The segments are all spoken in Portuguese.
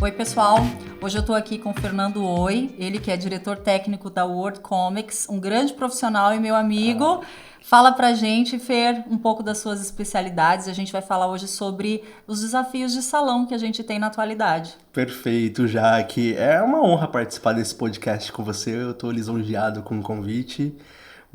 Oi, pessoal. Hoje eu estou aqui com o Fernando Oi, ele que é diretor técnico da World Comics, um grande profissional e meu amigo. Fala pra gente, Fer, um pouco das suas especialidades. A gente vai falar hoje sobre os desafios de salão que a gente tem na atualidade. Perfeito, Jaque. É uma honra participar desse podcast com você. Eu estou lisonjeado com o convite.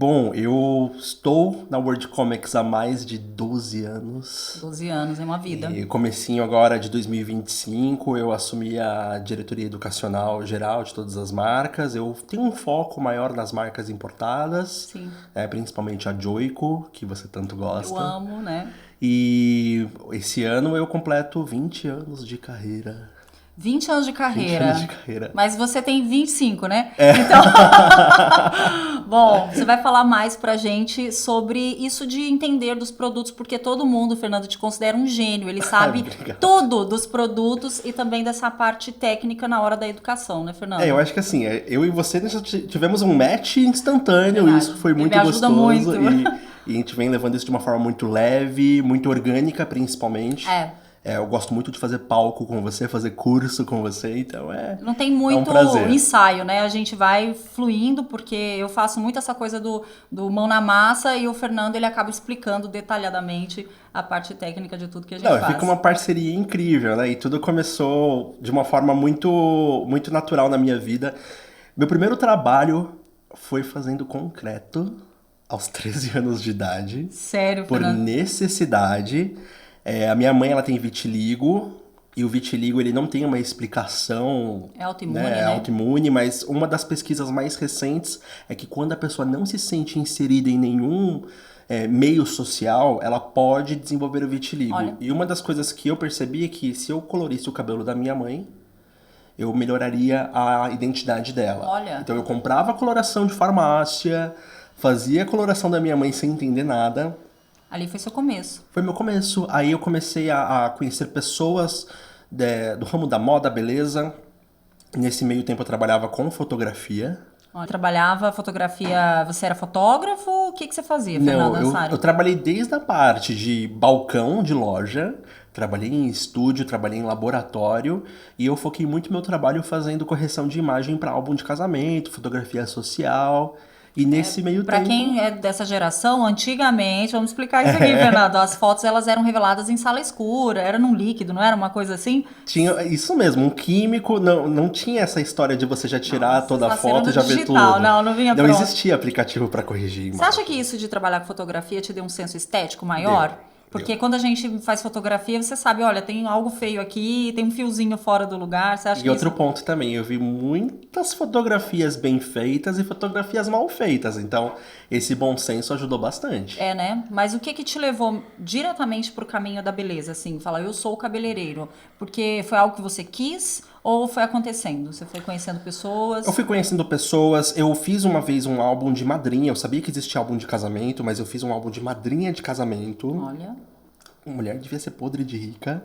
Bom, eu estou na World Comics há mais de 12 anos. 12 anos é uma vida. E comecinho agora de 2025, eu assumi a diretoria educacional geral de todas as marcas. Eu tenho um foco maior nas marcas importadas, Sim. Principalmente a Joico, que você tanto gosta. Eu amo, né? E esse ano eu completo 20 anos de carreira. 20 anos de 20 carreira. anos de carreira. Mas você tem 25, né? Então, bom, você vai falar mais pra gente sobre isso de entender dos produtos, porque todo mundo, Fernando, te considera um gênio. Ele sabe tudo dos produtos e também dessa parte técnica na hora da educação, né, Fernando? Eu acho que assim, eu e você tivemos um match instantâneo, Verdade. isso foi muito Ele me ajuda gostoso. muito. E a gente vem levando isso de uma forma muito leve, muito orgânica, principalmente. Eu gosto muito de fazer palco com você, fazer curso com você, então Não tem muito um prazer. ensaio, né? A gente vai fluindo, porque eu faço muito essa coisa do mão na massa e o Fernando, ele acaba explicando detalhadamente a parte técnica de tudo que a gente faz. Fica uma parceria incrível, né? E tudo começou de uma forma muito, muito natural na minha vida. Meu primeiro trabalho foi fazendo concreto aos 13 anos de idade. Sério, por Fernando? necessidade. A minha mãe, ela tem vitiligo, e o vitiligo, ele não tem uma explicação... É autoimune, né? né? É autoimune, mas uma das pesquisas mais recentes é que quando a pessoa não se sente inserida em nenhum meio social, ela pode desenvolver o vitiligo. Olha. E uma das coisas que eu percebi é que se eu colorisse o cabelo da minha mãe, eu melhoraria a identidade dela. Olha. Então eu comprava a coloração de farmácia, fazia a coloração da minha mãe sem entender nada. Ali foi seu começo. Foi meu começo. Aí eu comecei a conhecer pessoas do ramo da moda, beleza. Nesse meio tempo eu trabalhava com fotografia. Trabalhava fotografia, você era fotógrafo? O que você fazia, Fernando Não, Ansari? eu trabalhei desde a parte de balcão de loja, trabalhei em estúdio, trabalhei em laboratório e eu foquei muito meu trabalho fazendo correção de imagem para álbum de casamento, fotografia social. E nesse meio Pra tempo... quem é dessa geração, antigamente, vamos explicar isso aqui, Fernando, as fotos elas eram reveladas em sala escura, era num líquido, não era uma coisa assim? Tinha isso mesmo, um químico, não tinha essa história de você já tirar toda a foto e já ver digital, tudo. não vinha Não pronto. existia aplicativo para corrigir Você imagem. acha que isso de trabalhar com fotografia te deu um senso estético maior? Porque quando a gente faz fotografia, você sabe, olha, tem algo feio aqui, tem um fiozinho fora do lugar, você acha que E outro isso... ponto também, eu vi muitas fotografias bem feitas e fotografias mal feitas, então esse bom senso ajudou bastante. É, né? Mas o que te levou diretamente pro caminho da beleza, assim? Fala, eu sou cabeleireiro. Porque foi algo que você quis ou foi acontecendo? Você foi conhecendo pessoas? Eu fui conhecendo pessoas, eu fiz uma vez um álbum de madrinha, eu sabia que existia álbum de casamento, mas eu fiz um álbum de madrinha de casamento. Olha... Mulher devia ser podre de rica.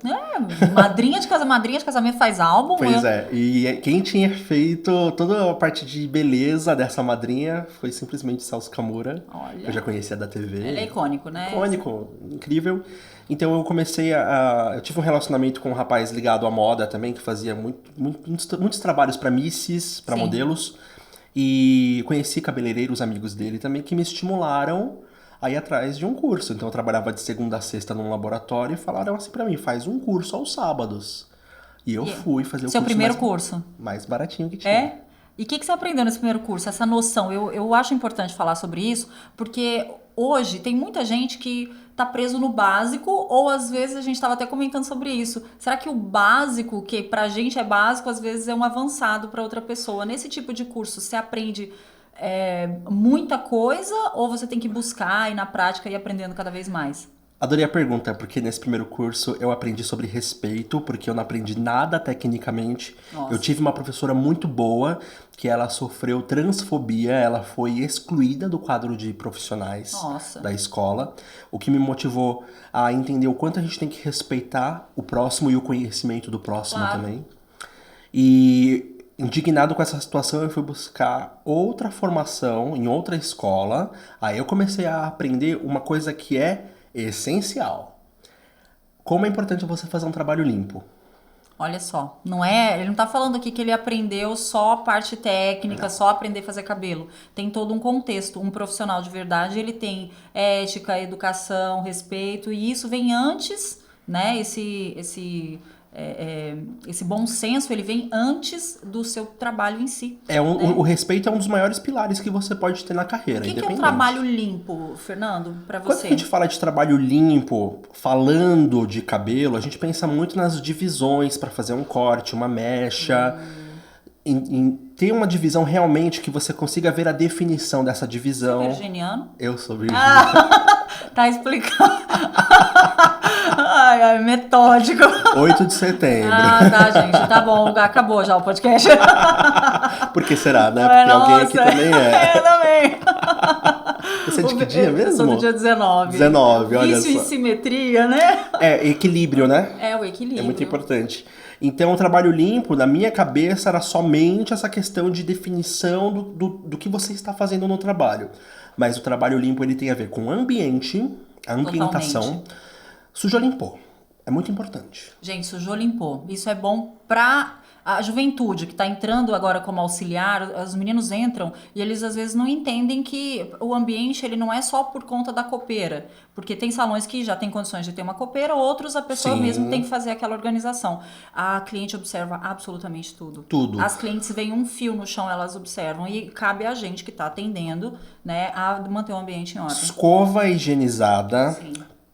Madrinha de casamento faz álbum? Pois é, e quem tinha feito toda a parte de beleza dessa madrinha foi simplesmente Celso Camura. Olha. Eu já conhecia da TV. Ele é icônico, né? Icônico, incrível. Então eu comecei eu tive um relacionamento com um rapaz ligado à moda também, que fazia muitos trabalhos para misses, para modelos. E conheci cabeleireiros amigos dele também que me estimularam a ir atrás de um curso. Então eu trabalhava de segunda a sexta num laboratório e falaram assim pra mim, faz um curso aos sábados. E eu fui fazer o Seu curso primeiro curso? mais baratinho que tinha. É? E o que você aprendeu nesse primeiro curso? Essa noção. Eu acho importante falar sobre isso, porque hoje tem muita gente que tá preso no básico, ou às vezes a gente estava até comentando sobre isso. Será que o básico, que pra gente é básico, às vezes é um avançado para outra pessoa? Nesse tipo de curso, você aprende muita coisa, ou você tem que buscar e na prática ir aprendendo cada vez mais? Adorei a pergunta, porque nesse primeiro curso eu aprendi sobre respeito, porque eu não aprendi nada tecnicamente. Nossa. Eu tive uma professora muito boa, que ela sofreu transfobia, ela foi excluída do quadro de profissionais da escola, o que me motivou a entender o quanto a gente tem que respeitar o próximo e o conhecimento do próximo também. E indignado com essa situação, eu fui buscar outra formação em outra escola. Aí eu comecei a aprender uma coisa que é essencial. Como é importante você fazer um trabalho limpo. Olha só, ele não tá falando aqui que ele aprendeu só a parte técnica, só aprender a fazer cabelo. Tem todo um contexto. Um profissional de verdade, ele tem ética, educação, respeito, e isso vem antes, né? Esse bom senso, ele vem antes do seu trabalho em si. O respeito é um dos maiores pilares que você pode ter na carreira. O que é um trabalho limpo, Fernando, para você? Quando a gente fala de trabalho limpo, falando de cabelo, a gente pensa muito nas divisões para fazer um corte, uma mecha. Em ter uma divisão realmente que você consiga ver a definição dessa divisão. Você é virginiano? Eu sou virginiano. Tá explicando. Ai, metódico. 8 de setembro. Tá, gente. Tá bom. Acabou já o podcast. Por que será, né? Porque alguém aqui também é. Eu também. Você é de que dia mesmo? Eu sou do dia 19. 19, olha Vício só. e simetria, né? Equilíbrio, né? O equilíbrio. É muito importante. Então, o trabalho limpo, na minha cabeça, era somente essa questão de definição do que você está fazendo no trabalho. Mas o trabalho limpo, ele tem a ver com o ambiente, a ambientação. Totalmente. Sujou, limpou. É muito importante. Gente, sujou, limpou. Isso é bom pra a juventude que está entrando agora como auxiliar. Os meninos entram e eles às vezes não entendem que o ambiente ele não é só por conta da copeira, porque tem salões que já tem condições de ter uma copeira, outros a pessoa mesmo tem que fazer aquela organização. A cliente observa absolutamente tudo. Tudo. As clientes veem um fio no chão, elas observam, e cabe a gente que está atendendo, né, a manter o ambiente em ordem. Escova higienizada, Sim.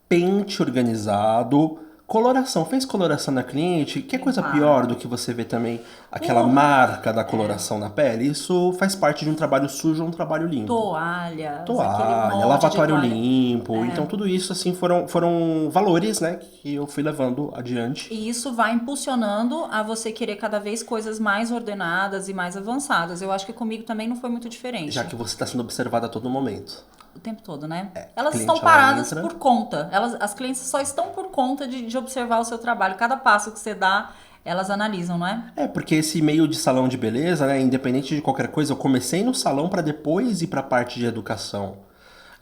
Pente organizado, coloração. Fez coloração na cliente? Que coisa pior do que você ver também aquela marca da coloração na pele? Isso faz parte de um trabalho sujo ou um trabalho limpo. Toalha, lavatório limpo. Então tudo isso assim foram valores, né, que eu fui levando adiante. E isso vai impulsionando a você querer cada vez coisas mais ordenadas e mais avançadas. Eu acho que comigo também não foi muito diferente. Já que você está sendo observada a todo momento. O tempo todo, né? Elas estão paradas por conta. As clientes só estão por conta de observar o seu trabalho. Cada passo que você dá, elas analisam, não é? Porque esse meio de salão de beleza, né, independente de qualquer coisa, eu comecei no salão para depois ir para a parte de educação.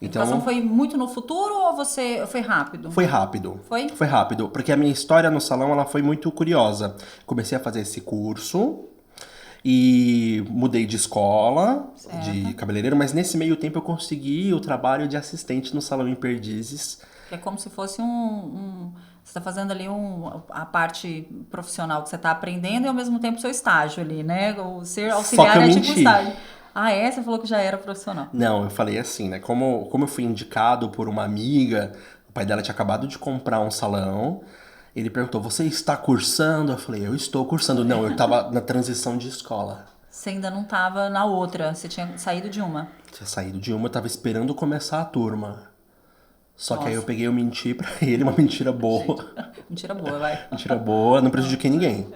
Então, educação foi muito no futuro ou foi rápido? Foi rápido. Foi? Foi rápido, porque a minha história no salão ela foi muito curiosa. Comecei a fazer esse curso e mudei de escola, de cabeleireiro, mas nesse meio tempo eu consegui o trabalho de assistente no Salão em Perdizes. É como se fosse você está fazendo ali a parte profissional que você está aprendendo e ao mesmo tempo o seu estágio ali, né? O ser auxiliar é tipo estágio. Você falou que já era profissional. Não, eu falei assim, né? Como eu fui indicado por uma amiga, o pai dela tinha acabado de comprar um salão. Ele perguntou, você está cursando? Eu falei, eu estou cursando. Não, eu estava na transição de escola. Você ainda não estava na outra, você tinha saído de uma. Tinha saído de uma, eu estava esperando começar a turma. Só que aí eu peguei e menti pra ele, uma mentira boa. Gente, mentira boa, vai. Mentira boa, não prejudiquei ninguém.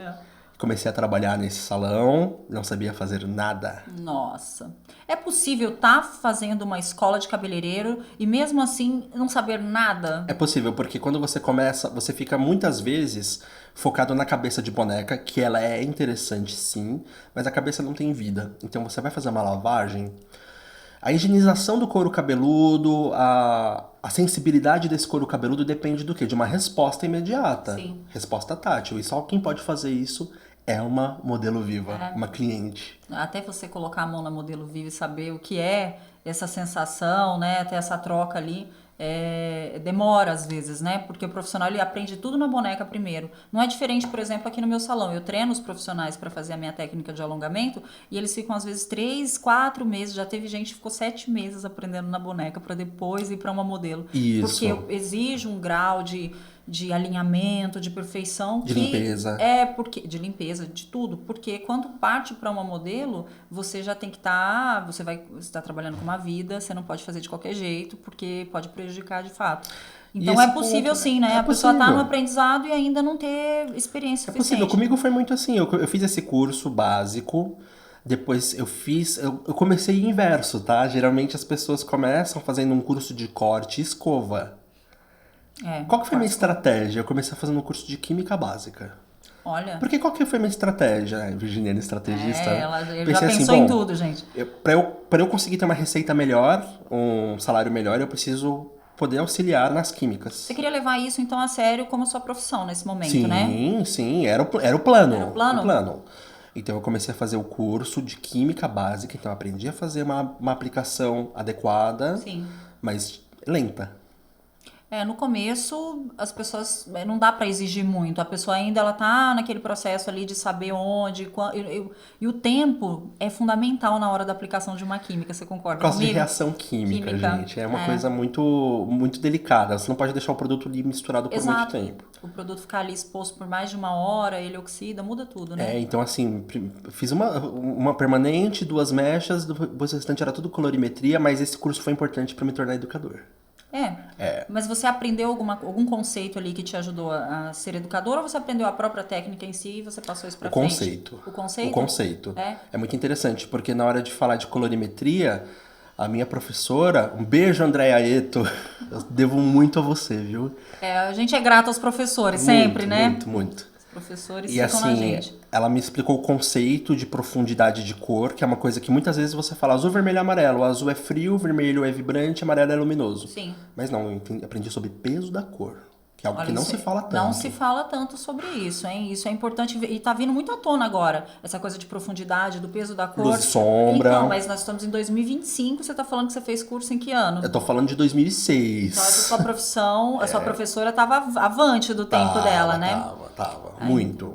Comecei a trabalhar nesse salão, não sabia fazer nada. Nossa. É possível estar fazendo uma escola de cabeleireiro e mesmo assim não saber nada? É possível, porque quando você começa, você fica muitas vezes focado na cabeça de boneca, que ela é interessante sim, mas a cabeça não tem vida. Então você vai fazer uma lavagem, a higienização do couro cabeludo, a sensibilidade desse couro cabeludo depende do quê? De uma resposta imediata. Sim. Resposta tátil. E só quem pode fazer isso é uma modelo viva, uma cliente. Até você colocar a mão na modelo viva e saber o que é essa sensação, né? Ter essa troca ali, demora às vezes, né? Porque o profissional ele aprende tudo na boneca primeiro. Não é diferente, por exemplo, aqui no meu salão. Eu treino os profissionais para fazer a minha técnica de alongamento e eles ficam às vezes 3, 4 meses. Já teve gente que ficou 7 meses aprendendo na boneca para depois ir para uma modelo. Isso. Porque eu exijo um grau de alinhamento, de perfeição. De limpeza. De limpeza, de tudo. Porque quando parte para uma modelo, você já tem que estar... Você está trabalhando com uma vida, você não pode fazer de qualquer jeito, porque pode prejudicar de fato. Então é possível sim, né? A pessoa tá no aprendizado e ainda não ter experiência suficiente. É possível. Comigo foi muito assim. Eu fiz esse curso básico... Depois eu comecei inverso, tá? Geralmente as pessoas começam fazendo um curso de corte e escova. Qual que foi a minha estratégia? Eu comecei fazendo um curso de química básica. Olha. Porque qual que foi a minha estratégia? Virginiana estrategista. Ela já pensou em tudo, gente. Pra eu conseguir ter uma receita melhor, um salário melhor, eu preciso poder auxiliar nas químicas. Você queria levar isso, então, a sério como sua profissão nesse momento, sim, né? Sim, era o plano. Era o plano? O plano. Então eu comecei a fazer o curso de química básica, então eu aprendi a fazer uma aplicação adequada, sim, mas lenta. No começo, as pessoas, não dá para exigir muito. A pessoa ainda ela tá naquele processo ali de saber onde, e o tempo é fundamental na hora da aplicação de uma química. Você concorda Por causa comigo? de reação química, gente. É uma coisa muito, muito delicada. Você não pode deixar o produto ali misturado por muito tempo. O produto ficar ali exposto por mais de 1 hora, ele oxida, muda tudo, né? Então assim, fiz uma permanente, 2 mechas, depois o restante era tudo colorimetria, mas esse curso foi importante para me tornar educador. Mas você aprendeu algum conceito ali que te ajudou a ser educador, ou você aprendeu a própria técnica em si e você passou isso pra frente? O conceito? O conceito. É muito interessante, porque na hora de falar de colorimetria, a minha professora, um beijo, Andréa Eto, eu devo muito a você, viu? A gente é grato aos professores, sempre, né? Muito. Professores e ficam assim, na gente. Ela me explicou o conceito de profundidade de cor, que é uma coisa que muitas vezes você fala azul, vermelho, amarelo. O azul é frio, o vermelho é vibrante, amarelo é luminoso. Sim. Mas não, eu aprendi sobre peso da cor. Que é algo que não se fala tanto. Não se fala tanto sobre isso, hein? Isso é importante e tá vindo muito à tona agora. Essa coisa de profundidade, do peso da cor. Luz e sombra. Então, mas nós estamos em 2025, você tá falando que você fez curso em que ano? Eu tô falando de 2006. Então, essa sua profissão, a sua professora tava avante do tempo dela, né? Tava. Muito.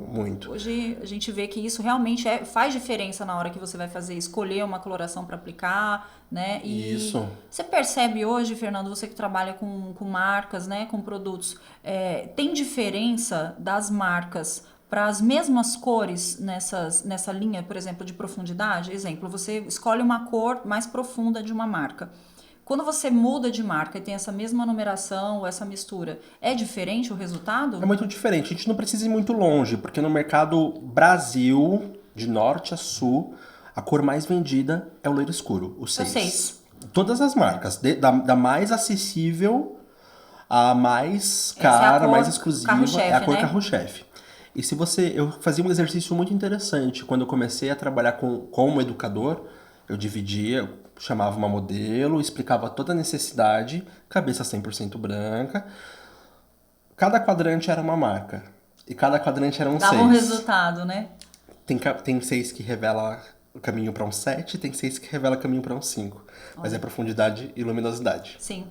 Hoje a gente vê que isso realmente faz diferença na hora que você vai escolher uma coloração para aplicar, né? E isso. Você percebe hoje, Fernando, você que trabalha com marcas, né, com produtos, tem diferença das marcas para as mesmas cores nessa linha, por exemplo, de profundidade? Exemplo, você escolhe uma cor mais profunda de uma marca. Quando você muda de marca e tem essa mesma numeração ou essa mistura, é diferente o resultado? É muito diferente. A gente não precisa ir muito longe, porque no mercado Brasil, de norte a sul, a cor mais vendida é o loiro escuro, o 6. Todas as marcas, da mais acessível à mais cara, mais exclusiva, é a cor carro-chefe. E eu fazia um exercício muito interessante. Quando eu comecei a trabalhar como educador, eu dividia, chamava uma modelo, explicava toda a necessidade, cabeça 100% branca. Cada quadrante era uma marca. E cada quadrante era um 6. Dava um resultado, né? Tem 6 que revela o caminho para um 7, tem 6 que revela o caminho para um 5. Mas é profundidade e luminosidade. Sim.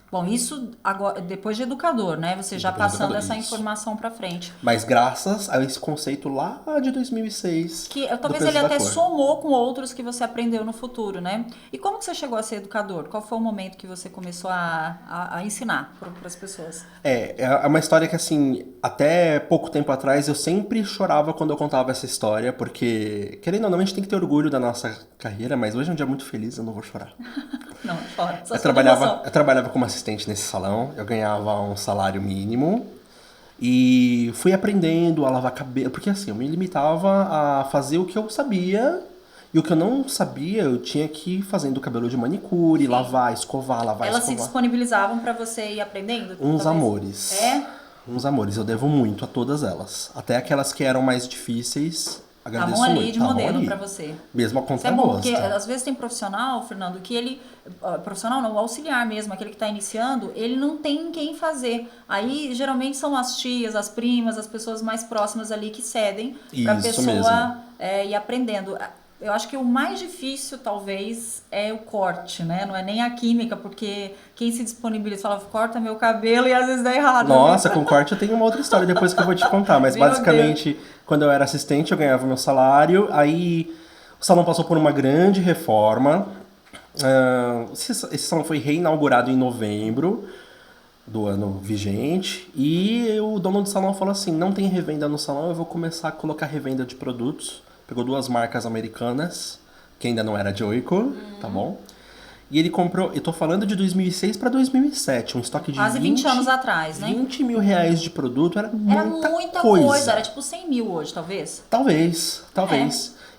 Bom, isso agora, depois de educador, né? Você já passando essa informação para frente. Mas graças a esse conceito lá de 2006. Que talvez ele até somou com outros que você aprendeu no futuro, né? E como que você chegou a ser educador? Qual foi o momento que você começou a ensinar para as pessoas? É uma história que, assim, até pouco tempo atrás eu sempre chorava quando eu contava essa história, porque, querendo ou não, a gente tem que ter orgulho da nossa carreira, mas hoje é um dia muito feliz, eu não vou chorar. Não, chora. Eu trabalhava como assistente nesse salão, eu ganhava um salário mínimo e fui aprendendo a lavar cabelo, porque assim, eu me limitava a fazer o que eu sabia e o que eu não sabia eu tinha que ir fazendo cabelo de manicure, Sim. lavar, escovar. Elas se disponibilizavam para você ir aprendendo? Uns amores. Uns amores, eu devo muito a todas elas. Até aquelas que eram mais difíceis. Estavam ali de modelo para você. Mesmo a conta é bom, porque às vezes tem profissional, Fernando, que ele... Profissional não, o auxiliar mesmo, aquele que está iniciando, ele não tem quem fazer. Aí, geralmente, são as tias, as primas, as pessoas mais próximas ali que cedem para a pessoa ir aprendendo. Eu acho que o mais difícil, talvez, é o corte, né? Não é nem a química, porque quem se disponibiliza fala, corta meu cabelo e às vezes dá errado. Nossa, com corte eu tenho uma outra história depois que eu vou te contar. Mas basicamente, quando eu era assistente, eu ganhava meu salário. Aí o salão passou por uma grande reforma. Esse salão foi reinaugurado em novembro do ano vigente. E o dono do salão falou assim, não tem revenda no salão, eu vou começar a colocar revenda de produtos. Pegou 2 marcas americanas, que ainda não era Joico, tá bom? E ele comprou, eu tô falando de 2006 para 2007, um estoque de quase 20 anos atrás, né? 20 mil reais de produto era muita coisa. Era tipo 100 mil hoje, talvez? Talvez.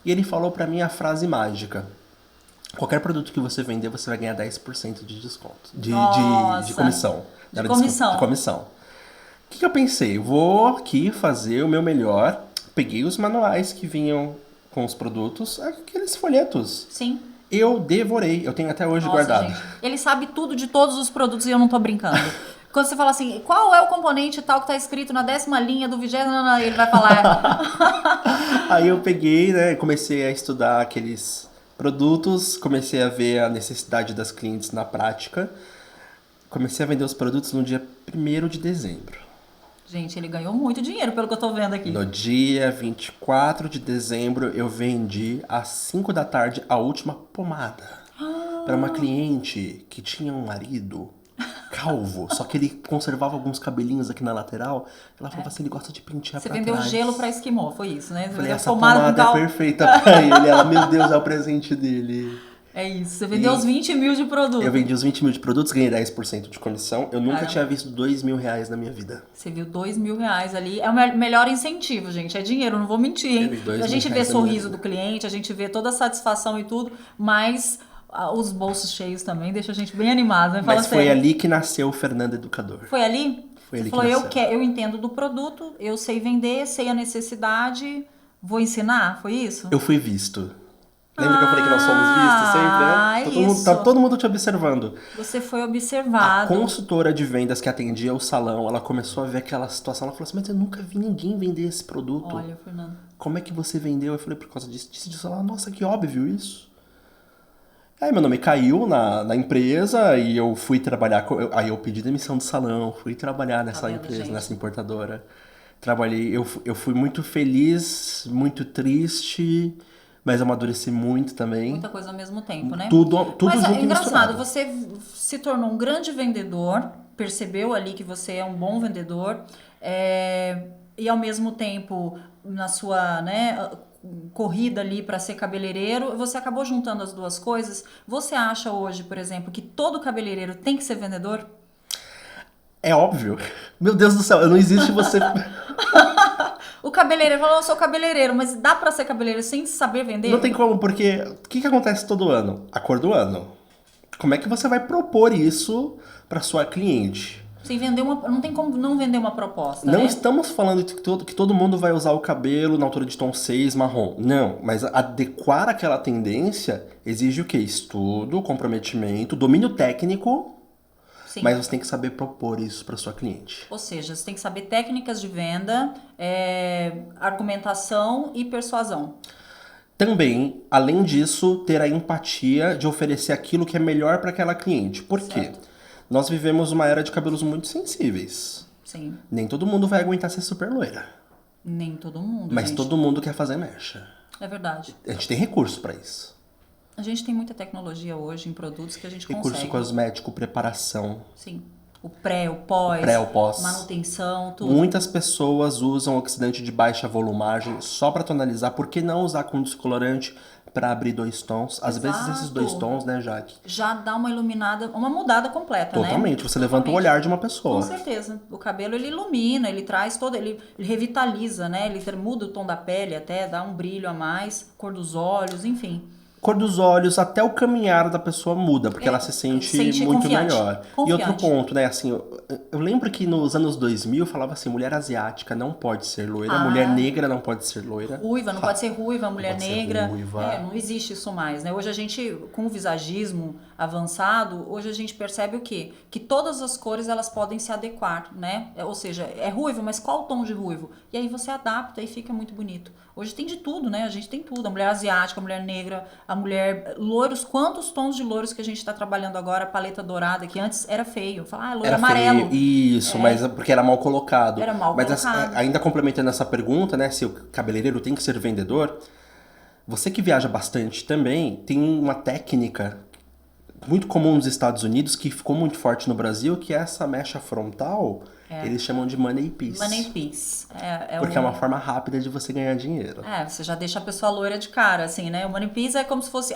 E ele falou pra mim a frase mágica. Qualquer produto que você vender, você vai ganhar 10% de desconto. De comissão. De comissão. De comissão. O que eu pensei? Eu vou aqui fazer o meu melhor. Peguei os manuais que vinham com os produtos, aqueles folhetos. Sim. Eu devorei, eu tenho até hoje guardado. Gente, ele sabe tudo de todos os produtos e eu não tô brincando. Quando você fala assim, qual é o componente tal que tá escrito na 10ª linha do 20º, ele vai falar. Aí eu peguei, né, comecei a estudar aqueles produtos, comecei a ver a necessidade das clientes na prática. Comecei a vender os produtos no dia 1º de dezembro. Gente, ele ganhou muito dinheiro pelo que eu tô vendo aqui. No dia 24 de dezembro, eu vendi às 5 da tarde a última pomada. Para uma cliente que tinha um marido calvo, só que ele conservava alguns cabelinhos aqui na lateral. Ela falava assim, ele gosta de pentear pra trás. Você vendeu gelo pra esquimó, foi isso, né? Você falei, essa pomada é perfeita pra ele. Ela, meu Deus, é o presente dele. É isso, você vendeu os 20 mil de produtos. Eu vendi os 20 mil de produtos, ganhei 10% de comissão. Eu nunca tinha visto R$2.000 na minha vida. Você viu R$2.000 ali. É o melhor incentivo, gente. É dinheiro, não vou mentir, hein? A gente vê sorriso do cliente, a gente vê toda a satisfação e tudo, mas os bolsos cheios também deixa a gente bem animado, né? Mas foi ali que nasceu o Fernando Educador. Foi ali? Foi ali que nasceu. Eu entendo do produto, eu sei vender, sei a necessidade, vou ensinar, foi isso? Eu fui visto. Lembra que eu falei que nós somos vistos sempre, né? Tá todo mundo te observando. Você foi observado. A consultora de vendas que atendia o salão, ela começou a ver aquela situação. Ela falou assim, mas eu nunca vi ninguém vender esse produto. Olha, Fernando. Como é que você vendeu? Eu falei, por causa disso. Ela, nossa, que óbvio isso. Aí meu nome caiu na empresa e eu fui trabalhar. Aí eu pedi demissão do salão, fui trabalhar nessa empresa, gente? Nessa importadora. Trabalhei, eu fui muito feliz, muito triste... Mas amadureci muito também. Muita coisa ao mesmo tempo, né? Tudo mas junto é engraçado, você se tornou um grande vendedor, percebeu ali que você é um bom vendedor, e ao mesmo tempo, na sua corrida ali para ser cabeleireiro, você acabou juntando as duas coisas. Você acha hoje, por exemplo, que todo cabeleireiro tem que ser vendedor? É óbvio. Meu Deus do céu, não existe você... O cabeleireiro falou, eu sou cabeleireiro, mas dá pra ser cabeleireiro sem saber vender? Não tem como, porque o que acontece todo ano? A cor do ano. Como é que você vai propor isso pra sua cliente? Sem vender não tem como não vender uma proposta, Não né? estamos falando que todo mundo vai usar o cabelo na altura de tom 6 marrom. Não, mas adequar aquela tendência exige o quê? Estudo, comprometimento, domínio técnico... Sim. Mas você tem que saber propor isso para sua cliente. Ou seja, você tem que saber técnicas de venda, argumentação e persuasão. Também, além disso, ter a empatia de oferecer aquilo que é melhor para aquela cliente. Por quê? Nós vivemos uma era de cabelos muito sensíveis. Sim. Nem todo mundo vai aguentar ser super loira. Nem todo mundo, Mas gente. todo mundo quer fazer mecha. É verdade. A gente tem recurso para isso. A gente tem muita tecnologia hoje em produtos que a gente consegue. Recurso cosmético, preparação. Sim. O pré, o pós. Pré, o pós. Manutenção, tudo. Muitas pessoas usam oxidante de baixa volumagem só para tonalizar. Por que não usar com descolorante para abrir 2 tons? Às vezes esses 2 tons, né, Jaque? Já dá uma iluminada, uma mudada completa, né? Totalmente. Você levanta o olhar de uma pessoa. Com certeza. O cabelo, ele ilumina, ele traz todo... Ele revitaliza, né? Ele muda o tom da pele até, dá um brilho a mais, cor dos olhos, enfim... Cor dos olhos, até o caminhar da pessoa muda, porque ela se sente muito confiante. melhor. E outro ponto, né, assim, eu lembro que nos anos 2000 falava assim, mulher asiática não pode ser loira, mulher negra não pode ser loira. Ruiva, não pode ser ruiva, mulher negra. Não existe isso mais, né? Hoje a gente, com o visagismo avançado, hoje a gente percebe o quê? Que todas as cores, elas podem se adequar, né? Ou seja, é ruivo, mas qual o tom de ruivo? E aí você adapta e fica muito bonito. Hoje tem de tudo, né? A gente tem tudo. A mulher asiática, a mulher negra, a mulher... Loiros, quantos tons de loiros que a gente tá trabalhando agora? A paleta dourada, que antes era feio. Falar, loiro amarelo. Feio. Isso, mas porque era mal colocado. Era mal colocado. Ainda complementando essa pergunta, né? Se o cabeleireiro tem que ser vendedor, você que viaja bastante também, tem uma técnica muito comum nos Estados Unidos, que ficou muito forte no Brasil, que é essa mecha frontal... Eles chamam de money piece. Money piece. Porque é uma forma rápida de você ganhar dinheiro. Você já deixa a pessoa loira de cara, assim, né? O money piece é como se fosse...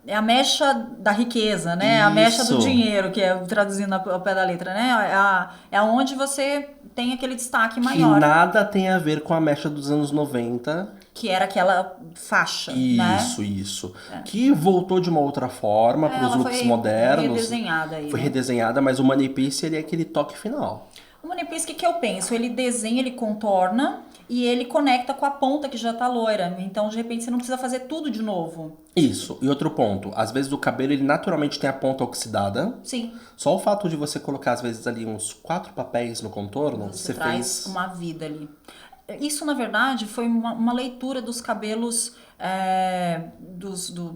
É a mecha da riqueza, né? Isso. A mecha do dinheiro, que é traduzindo ao pé da letra, né? É onde você tem aquele destaque maior. Que nada tem a ver com a mecha dos anos 90... Que era aquela faixa, Isso. Que voltou de uma outra forma para os looks modernos. Foi redesenhada aí. Foi redesenhada, mas o money piece, ele é aquele toque final. O money piece, o que eu penso? Ele desenha, ele contorna e ele conecta com a ponta que já tá loira. Então, de repente, você não precisa fazer tudo de novo. Isso. E outro ponto, às vezes o cabelo ele naturalmente tem a ponta oxidada. Sim. Só o fato de você colocar às vezes ali uns 4 papéis no contorno, você traz uma vida ali. Isso, na verdade, foi uma leitura dos cabelos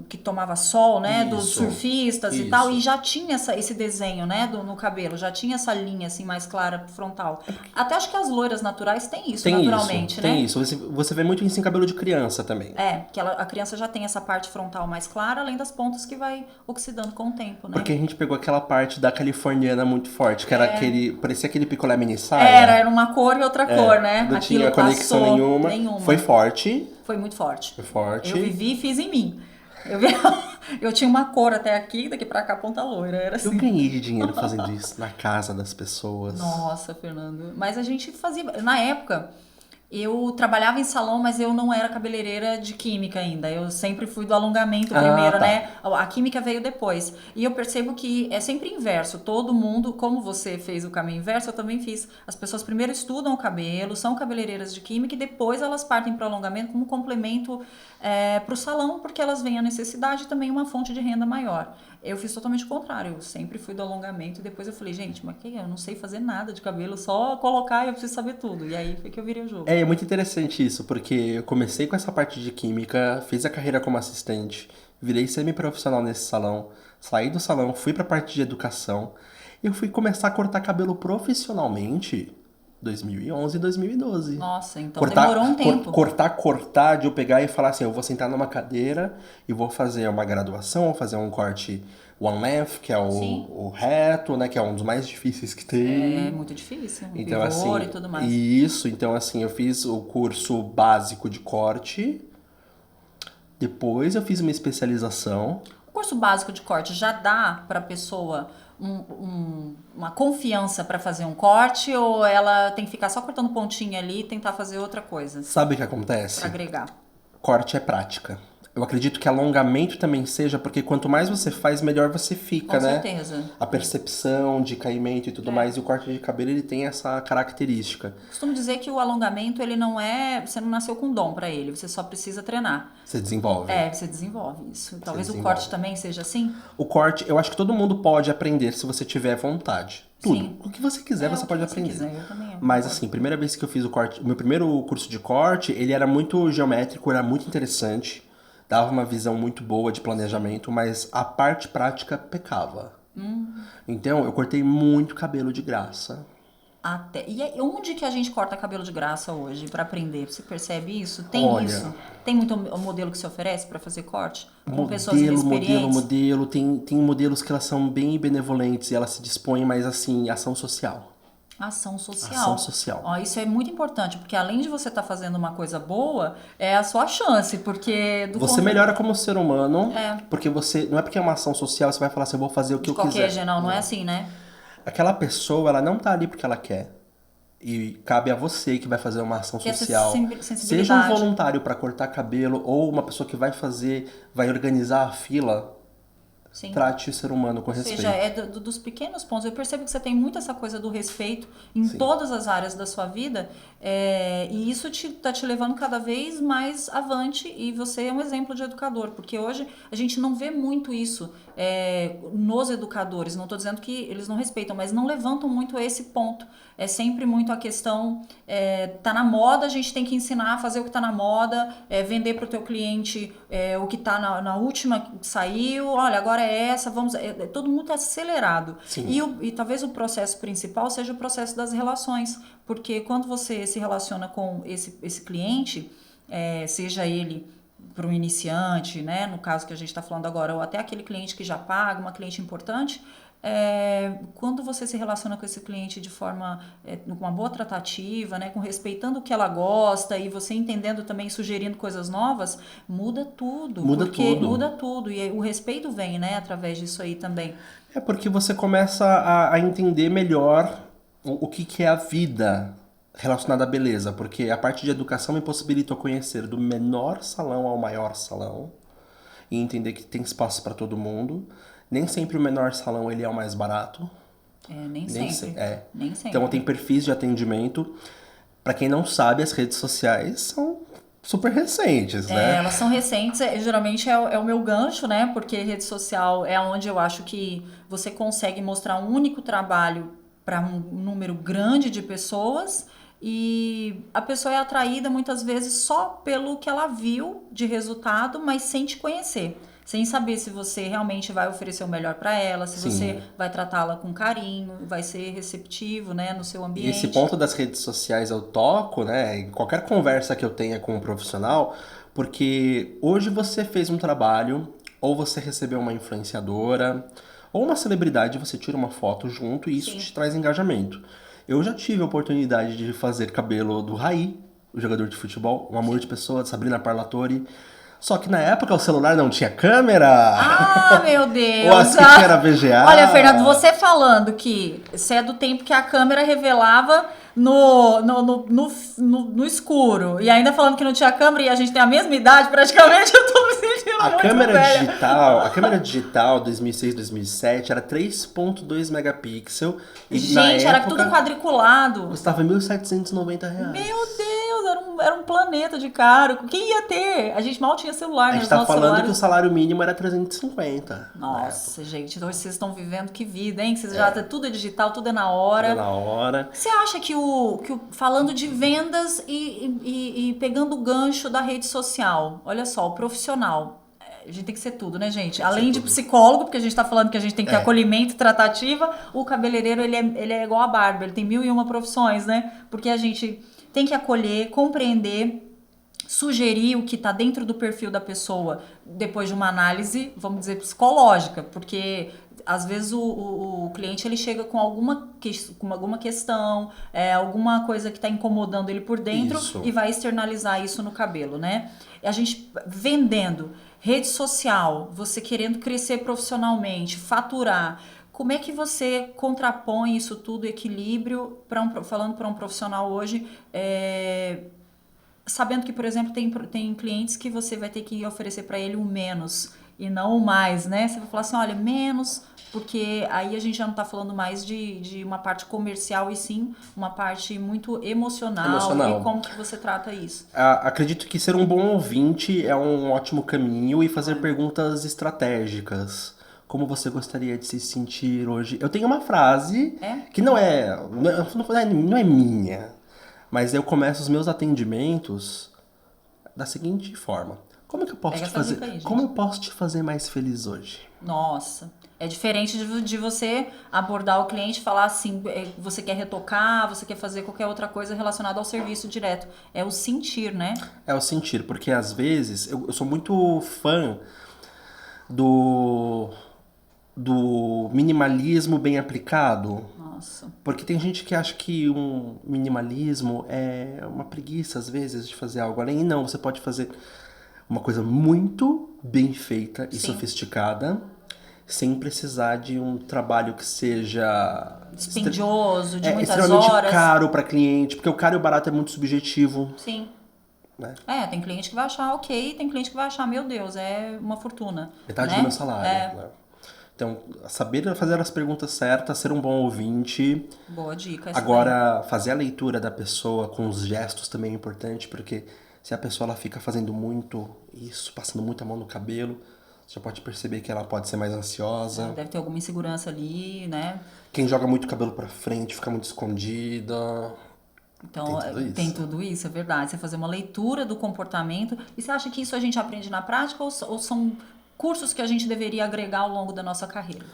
que tomava sol, né? Dos surfistas e tal. E já tinha esse desenho, né? No cabelo. Já tinha essa linha, assim, mais clara frontal. Até acho que as loiras naturais têm isso, naturalmente, né? Tem isso. Você vê muito isso em cabelo de criança também. Que a criança já tem essa parte frontal mais clara, além das pontas que vai oxidando com o tempo, né? Porque a gente pegou aquela parte da californiana muito forte, que era parecia aquele picolé mini saia. Era uma cor e outra cor, né? Não tinha conexão nenhuma. Foi forte. Foi muito forte. Foi forte. Eu vivi e fiz em mim. Eu tinha uma cor até aqui, daqui pra cá ponta loira. Era assim. Eu ganhei de dinheiro fazendo isso na casa das pessoas. Nossa, Fernando. Mas a gente fazia... Na época, eu trabalhava em salão, mas eu não era cabeleireira de química ainda. Eu sempre fui do alongamento primeiro, né? A química veio depois. E eu percebo que é sempre inverso. Todo mundo, como você fez o caminho inverso, eu também fiz. As pessoas primeiro estudam o cabelo, são cabeleireiras de química e depois elas partem para o alongamento como complemento para o salão, porque elas veem a necessidade e também uma fonte de renda maior. Eu fiz totalmente o contrário. Eu sempre fui do alongamento e depois eu falei, gente, mas eu não sei fazer nada de cabelo, só colocar e eu preciso saber tudo. E aí foi que eu virei o jogo. É muito interessante isso, porque eu comecei com essa parte de química, fiz a carreira como assistente, virei semi-profissional nesse salão, saí do salão, fui pra parte de educação, e eu fui começar a cortar cabelo profissionalmente 2011 e 2012. Nossa, então demorou um tempo. Cortar, de eu pegar e falar assim, eu vou sentar numa cadeira e vou fazer uma graduação, vou fazer um corte one length, que é o reto, né, que é um dos mais difíceis que tem. É muito difícil, então, pivô assim, e tudo mais. Isso, então assim, eu fiz o curso básico de corte, depois eu fiz uma especialização. O curso básico de corte já dá para a pessoa uma confiança para fazer um corte ou ela tem que ficar só cortando pontinha ali e tentar fazer outra coisa? Sabe o que acontece? Para agregar. Corte é prática. Eu acredito que alongamento também seja, porque quanto mais você faz, melhor você fica, né? Com certeza. A percepção de caimento e tudo mais. E o corte de cabelo, ele tem essa característica. Costumo dizer que o alongamento, ele não é... Você não nasceu com dom pra ele, você só precisa treinar. Você desenvolve. Você desenvolve isso. Talvez o corte também seja assim? O corte, eu acho que todo mundo pode aprender se você tiver vontade. Tudo. Sim. O que você quiser, você pode aprender. Quiser, eu também Mas assim, primeira vez que eu fiz o corte, o meu primeiro curso de corte, ele era muito geométrico, era muito interessante. Dava uma visão muito boa de planejamento, mas a parte prática pecava. Então, eu cortei muito cabelo de graça. E onde que a gente corta cabelo de graça hoje para aprender? Você percebe isso? Tem isso? Tem muito modelo que se oferece para fazer corte? Com pessoas inexperientes? Modelo. Tem modelos que elas são bem benevolentes e elas se dispõem mais assim, ação social. Ação social. Ação social. Ó, isso é muito importante, porque além de você estar fazendo uma coisa boa, é a sua chance, porque... Você melhora como ser humano, porque você... Não é porque é uma ação social, você vai falar assim, eu vou fazer o que eu quiser. De qualquer jeito, não é assim, né? Aquela pessoa, ela não tá ali porque ela quer. E cabe a você que vai fazer uma ação social. Seja um voluntário para cortar cabelo, ou uma pessoa que vai organizar a fila... Sim. Trate o ser humano com respeito. Ou seja, dos pequenos pontos. Eu percebo que você tem muito essa coisa do respeito em todas as áreas da sua vida. E isso tá te levando cada vez mais avante. E você é um exemplo de educador. Porque hoje a gente não vê muito isso nos educadores. Não estou dizendo que eles não respeitam, mas não levantam muito esse ponto. É sempre muito a questão... tá na moda, a gente tem que ensinar a fazer o que tá na moda. Vender para o teu cliente o que tá na última que saiu. Olha, agora essa, todo mundo é acelerado. E talvez o processo principal seja o processo das relações, porque quando você se relaciona com esse cliente, seja ele para um iniciante, né, no caso que a gente está falando agora, ou até aquele cliente que já paga, uma cliente importante, quando você se relaciona com esse cliente de forma, com uma boa tratativa, né, com respeitando o que ela gosta e você entendendo também, sugerindo coisas novas, muda tudo. Muda tudo. E o respeito vem, né, através disso aí também. É porque você começa a entender melhor o que é a vida relacionada à beleza. Porque a parte de educação me possibilitou conhecer do menor salão ao maior salão e entender que tem espaço para todo mundo. Nem sempre o menor salão ele é o mais barato. Nem sempre. Então tem perfis de atendimento. Para quem não sabe, as redes sociais são super recentes, né? Elas são recentes, geralmente é o meu gancho, né? Porque rede social é onde eu acho que você consegue mostrar um único trabalho para um número grande de pessoas e a pessoa é atraída muitas vezes só pelo que ela viu de resultado, mas sem te conhecer. Sem saber se você realmente vai oferecer o melhor para ela, se você vai tratá-la com carinho, vai ser receptivo, né, no seu ambiente. E esse ponto das redes sociais eu toco, né, em qualquer conversa que eu tenha com um profissional, porque hoje você fez um trabalho, ou você recebeu uma influenciadora, ou uma celebridade, você tira uma foto junto e isso te traz engajamento. Eu já tive a oportunidade de fazer cabelo do Raí, o jogador de futebol, um amor de pessoa, de Sabrina Parlatore. Só que na época o celular não tinha câmera. Ah, meu Deus! Ou as que tinha era VGA. Olha, Fernando, você falando que você é do tempo que a câmera revelava no escuro. E ainda falando que não tinha câmera e a gente tem a mesma idade, praticamente, eu tô me sentindo muito velha. A câmera digital 2006, 2007 era 3.2 megapixels. E gente, na era época, tudo quadriculado. Custava R$1.790. Meu Deus, era um planeta de caro. Quem ia ter? A gente mal tinha celular, né? A gente tá falando que o salário mínimo era 350. Nossa, gente, então vocês estão vivendo que vida, hein? Vocês já tudo é digital, tudo é na hora. Tudo é na hora. Você acha que falando de vendas e pegando o gancho da rede social, olha só, o profissional. A gente tem que ser tudo, né, gente? Além de psicólogo, porque a gente tá falando que a gente tem que ter acolhimento e tratativa, o cabeleireiro, ele é igual a barba, ele tem 1001 profissões, né? Porque a gente tem que acolher, compreender, sugerir o que está dentro do perfil da pessoa depois de uma análise, vamos dizer, psicológica, porque às vezes o cliente ele chega com alguma questão, alguma coisa que está incomodando ele por dentro e vai externalizar isso no cabelo, né? A gente vendendo, rede social, você querendo crescer profissionalmente, faturar, como é que você contrapõe isso tudo, equilíbrio, falando para um profissional hoje, sabendo que, por exemplo, tem clientes que você vai ter que oferecer para ele um menos e não o mais, né? Você vai falar assim, olha, menos, porque aí a gente já não está falando mais de uma parte comercial e sim uma parte muito emocional. E como que você trata isso? Acredito que ser um bom ouvinte é um ótimo caminho e fazer perguntas estratégicas. Como você gostaria de se sentir hoje? Eu tenho uma frase que não é minha, mas eu começo os meus atendimentos da seguinte forma. Como eu posso te fazer mais feliz hoje? Nossa, é diferente de você abordar o cliente e falar assim, você quer retocar, você quer fazer qualquer outra coisa relacionada ao serviço direto. É o sentir, né? É o sentir, porque às vezes eu sou muito fã do minimalismo bem aplicado. Nossa. Porque tem gente que acha que um minimalismo é uma preguiça, às vezes, de fazer algo além. E não, você pode fazer uma coisa muito bem feita e sofisticada, sem precisar de um trabalho que seja dispendioso, de muitas extremamente horas. caro para cliente, porque o caro e o barato é muito subjetivo. Sim. Né? Tem cliente que vai achar ok, tem cliente que vai achar, meu Deus, é uma fortuna. Metade do meu salário. Né? Então, saber fazer as perguntas certas, ser um bom ouvinte. Boa dica. Agora, fazer a leitura da pessoa com os gestos também é importante, porque se a pessoa ela fica fazendo muito isso, passando muita mão no cabelo, você já pode perceber que ela pode ser mais ansiosa. Deve ter alguma insegurança ali, né? Quem joga muito cabelo pra frente, fica muito escondida. Então, tem tudo isso, é verdade. Você fazer uma leitura do comportamento. E você acha que isso a gente aprende na prática ou são cursos que a gente deveria agregar ao longo da nossa carreira?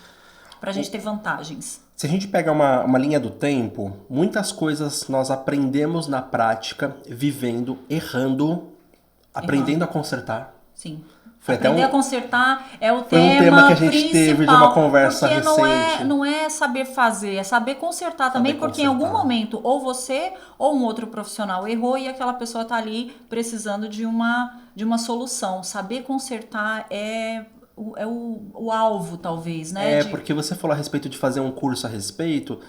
Pra gente ter vantagens. Se a gente pega uma linha do tempo, muitas coisas nós aprendemos na prática, vivendo, errando, aprendendo a consertar. Sim. Foi Aprender a consertar é o foi um tema que a gente principal, teve de uma conversa porque recente. Não é saber fazer, é saber consertar também, porque em algum momento ou você ou um outro profissional errou e aquela pessoa está ali precisando de uma solução. Saber consertar é o alvo, talvez, né? Porque você falou a respeito de fazer um curso a respeito,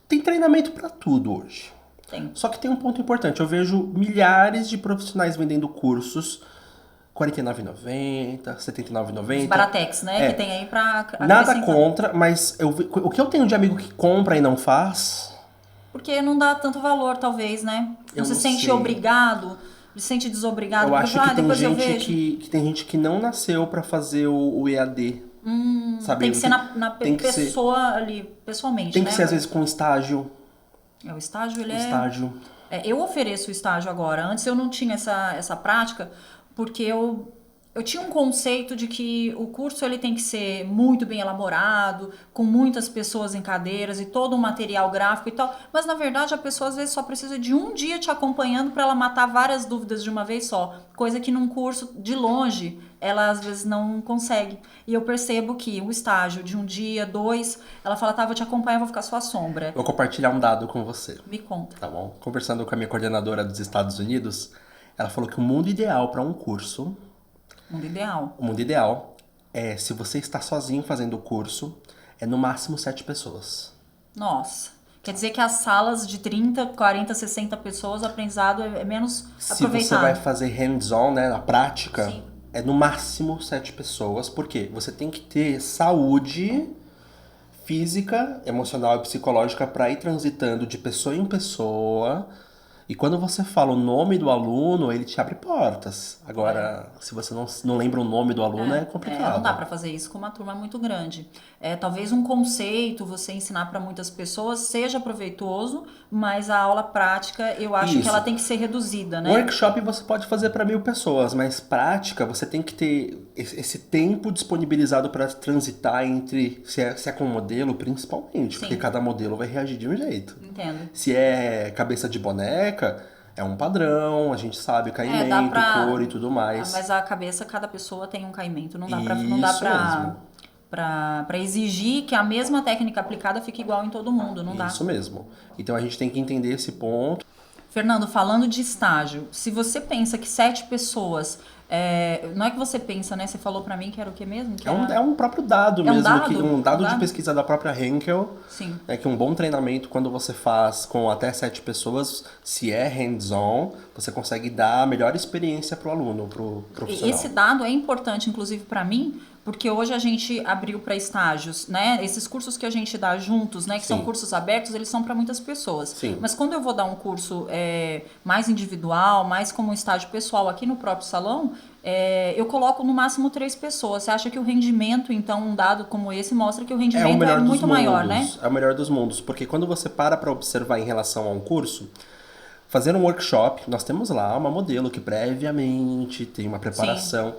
tem treinamento para tudo hoje. Tem. Só que tem um ponto importante, eu vejo milhares de profissionais vendendo cursos R$ 49,90, R$ 79,90. Os Baratex, né? Que tem aí pra... Nada contra, mas o que eu tenho de amigo que compra e não faz... Porque não dá tanto valor, talvez, né? Não se sente obrigado, se sente desobrigado. Eu acho que tem gente que tem gente que não nasceu pra fazer o EAD. Sabe? Tem que ser na pessoa ali, pessoalmente, tem que ser, às vezes, com estágio. O estágio, ele estágio. Eu ofereço o estágio agora. Antes eu não tinha essa prática, porque eu tinha um conceito de que o curso ele tem que ser muito bem elaborado, com muitas pessoas em cadeiras e todo um material gráfico e tal. Mas, na verdade, a pessoa às vezes só precisa de um dia te acompanhando para ela matar várias dúvidas de uma vez só. Coisa que num curso de longe, ela às vezes não consegue. E eu percebo que o estágio de um dia, 2, ela fala, tá, vou te acompanhar, vou ficar sua sombra. Vou compartilhar um dado com você. Me conta. Tá bom? Conversando com a minha coordenadora dos Estados Unidos, ela falou que o mundo ideal para um curso... Mundo ideal. O mundo ideal é, se você está sozinho fazendo o curso, é no máximo 7 pessoas. Nossa. Quer dizer que as salas de 30, 40, 60 pessoas, o aprendizado é menos aproveitado. Se você vai fazer hands-on, né, na prática, Sim. é no máximo 7 pessoas. Por quê? Você tem que ter saúde física, emocional e psicológica para ir transitando de pessoa em pessoa. E quando você fala o nome do aluno, ele te abre portas. Agora, se você não lembra o nome do aluno, é complicado. Não dá para fazer isso com uma turma muito grande. Talvez um conceito, você ensinar para muitas pessoas, seja proveitoso, mas a aula prática, eu acho que ela tem que ser reduzida, né? Workshop você pode fazer para 1000 pessoas, mas prática, você tem que ter esse tempo disponibilizado para transitar entre, se é com modelo, principalmente, porque cada modelo vai reagir de um jeito. Entendo. Se é cabeça de boneca, é um padrão, a gente sabe o caimento, cor e tudo mais. Mas a cabeça, cada pessoa tem um caimento, não dá para exigir que a mesma técnica aplicada fique igual em todo mundo, não dá. Isso mesmo. Então a gente tem que entender esse ponto. Fernando, falando de estágio, se você pensa que 7 pessoas... não é que você pensa, né? Você falou pra mim que era o que mesmo? Que é um próprio dado mesmo, um dado de pesquisa da própria Henkel. Sim. É que um bom treinamento, quando você faz com até 7 pessoas, se é hands-on, você consegue dar a melhor experiência pro aluno, pro profissional. Esse dado é importante, inclusive, pra mim, porque hoje a gente abriu para estágios, né? Esses cursos que a gente dá juntos, né? Que são cursos abertos, eles são para muitas pessoas. Sim. Mas quando eu vou dar um curso mais individual, mais como um estágio pessoal aqui no próprio salão, eu coloco no máximo 3 pessoas. Você acha que o rendimento, então, um dado como esse mostra que o rendimento é muito maior, né? É o melhor dos mundos, porque quando você para observar em relação a um curso, fazer um workshop, nós temos lá uma modelo que previamente tem uma preparação.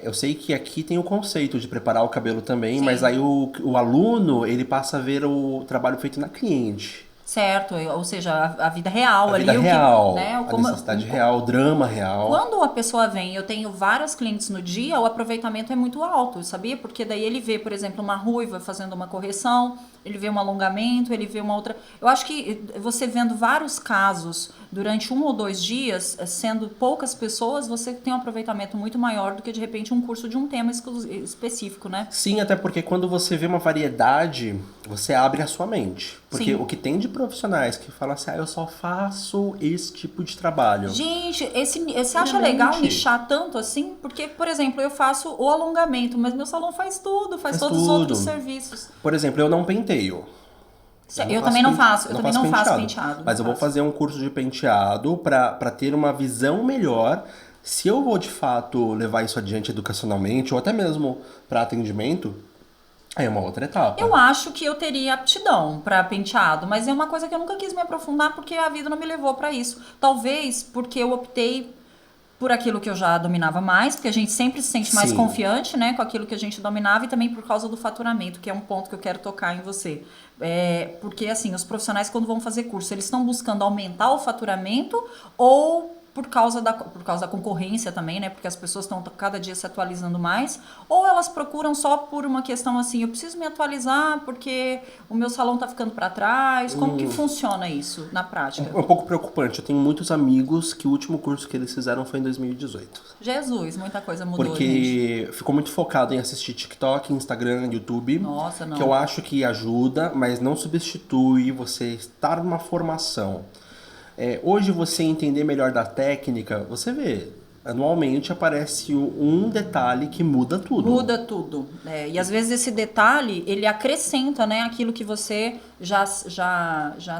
Eu sei que aqui tem o conceito de preparar o cabelo também, mas aí o aluno, ele passa a ver o trabalho feito na cliente. Certo, ou seja, a vida real ali. A vida real, né, a necessidade real, o drama real. Quando a pessoa vem, eu tenho várias clientes no dia, o aproveitamento é muito alto, sabia? Porque daí ele vê, por exemplo, uma ruiva fazendo uma correção, ele vê um alongamento, ele vê uma outra... Eu acho que você vendo vários casos durante 1 ou 2 dias, sendo poucas pessoas, você tem um aproveitamento muito maior do que, de repente, um curso de um tema específico, né? Sim, até porque quando você vê uma variedade, você abre a sua mente. Porque o que tem de profissionais que falam assim, eu só faço esse tipo de trabalho. Gente, você acha legal nichar tanto assim? Porque, por exemplo, eu faço o alongamento, mas meu salão faz tudo, faz todos os outros serviços. Por exemplo, eu não penteio. Eu também não faço penteado. Mas eu vou fazer um curso de penteado para ter uma visão melhor. Se eu vou, de fato, levar isso adiante educacionalmente, ou até mesmo para atendimento, aí é uma outra etapa. Eu acho que eu teria aptidão para penteado, mas é uma coisa que eu nunca quis me aprofundar porque a vida não me levou para isso. Talvez porque eu optei por aquilo que eu já dominava mais, porque a gente sempre se sente mais confiante, né, com aquilo que a gente dominava, e também por causa do faturamento, que é um ponto que eu quero tocar em você. Porque, assim, os profissionais, quando vão fazer curso, eles estão buscando aumentar o faturamento ou por causa da concorrência também, né? Porque as pessoas estão cada dia se atualizando mais, ou elas procuram só por uma questão assim, eu preciso me atualizar porque o meu salão tá ficando para trás. Como que funciona isso na prática? É um pouco preocupante. Eu tenho muitos amigos que o último curso que eles fizeram foi em 2018. Jesus, muita coisa mudou, porque ficou muito focado em assistir TikTok, Instagram, YouTube. Nossa, não. Que eu acho que ajuda, mas não substitui você estar numa formação. Hoje você entender melhor da técnica, você vê, anualmente aparece um detalhe que muda tudo. Muda tudo. E às vezes esse detalhe, ele acrescenta, né, aquilo que você já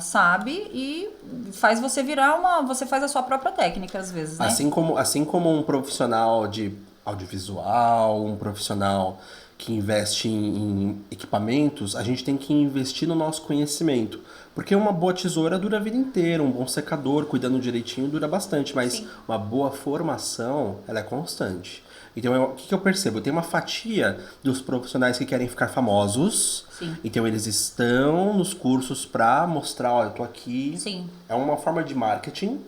sabe e faz você virar você faz a sua própria técnica às vezes, né? Assim como um profissional de audiovisual, um profissional que investe em equipamentos, a gente tem que investir no nosso conhecimento. Porque uma boa tesoura dura a vida inteira, um bom secador, cuidando direitinho, dura bastante, mas Sim. Uma boa formação, ela é constante. Então, o que eu percebo? Tem uma fatia dos profissionais que querem ficar famosos. Sim. Então, eles estão nos cursos para mostrar, olha, eu tô aqui. Sim. É uma forma de marketing.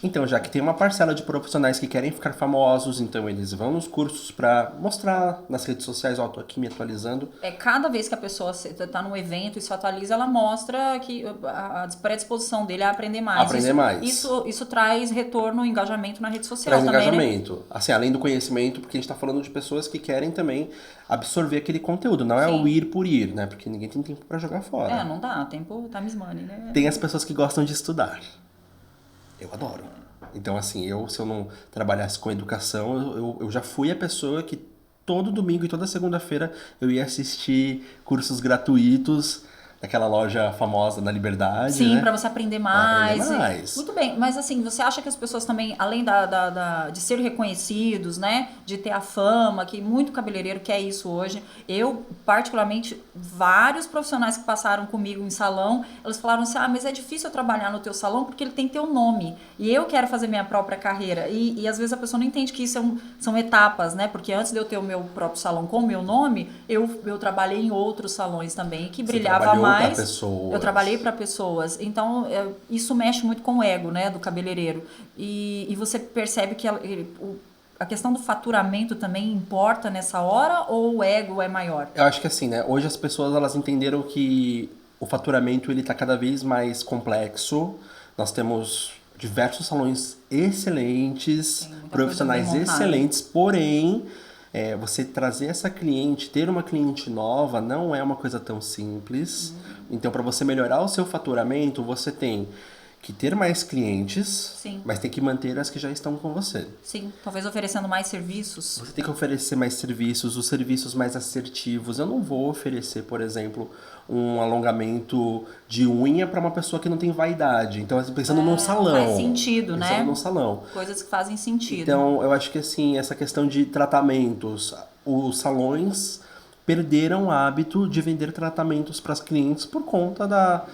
Então, já que tem uma parcela de profissionais que querem ficar famosos, então eles vão nos cursos para mostrar nas redes sociais, ó, tô aqui me atualizando. Cada vez que a pessoa está num evento e se atualiza, ela mostra que a predisposição dele é aprender mais. Isso traz retorno, engajamento na rede social também, engajamento. Né? Assim, além do conhecimento, porque a gente está falando de pessoas que querem também absorver aquele conteúdo. Não é o ir por ir, né? Porque ninguém tem tempo para jogar fora. Não dá. Tempo time is money, né? Tem as pessoas que gostam de estudar. Eu adoro. Então, assim, se eu não trabalhasse com educação, eu já fui a pessoa que todo domingo e toda segunda-feira eu ia assistir cursos gratuitos daquela loja famosa na Liberdade. Sim, né? Pra você aprender mais. Muito bem, mas assim, você acha que as pessoas também, além de serem reconhecidos, né, de ter a fama, que muito cabeleireiro quer isso hoje, eu, particularmente, vários profissionais que passaram comigo em salão, eles falaram assim, mas é difícil eu trabalhar no teu salão porque ele tem teu nome, e eu quero fazer minha própria carreira, e às vezes a pessoa não entende que isso são etapas, né, porque antes de eu ter o meu próprio salão com o meu nome, eu trabalhei em outros salões também, que brilhava mais. Eu trabalhei para pessoas. Então, isso mexe muito com o ego, né, do cabeleireiro. E você percebe que a questão do faturamento também importa nessa hora ou o ego é maior? Eu acho que assim, né? Hoje as pessoas elas entenderam que o faturamento ele tá cada vez mais complexo. Nós temos diversos salões excelentes, profissionais excelentes, porém... você trazer essa cliente, ter uma cliente nova não é uma coisa tão simples. Então, para você melhorar o seu faturamento, você tem que ter mais clientes, Sim. mas tem que manter as que já estão com você. Sim, talvez oferecendo mais serviços. Você tem que oferecer mais serviços, os serviços mais assertivos. Eu não vou oferecer, por exemplo, um alongamento de unha para uma pessoa que não tem vaidade. Então, pensando num salão. Faz sentido, né? Pensando num salão. Coisas que fazem sentido. Então, eu acho que assim, essa questão de tratamentos, os salões perderam o hábito de vender tratamentos para as clientes por conta da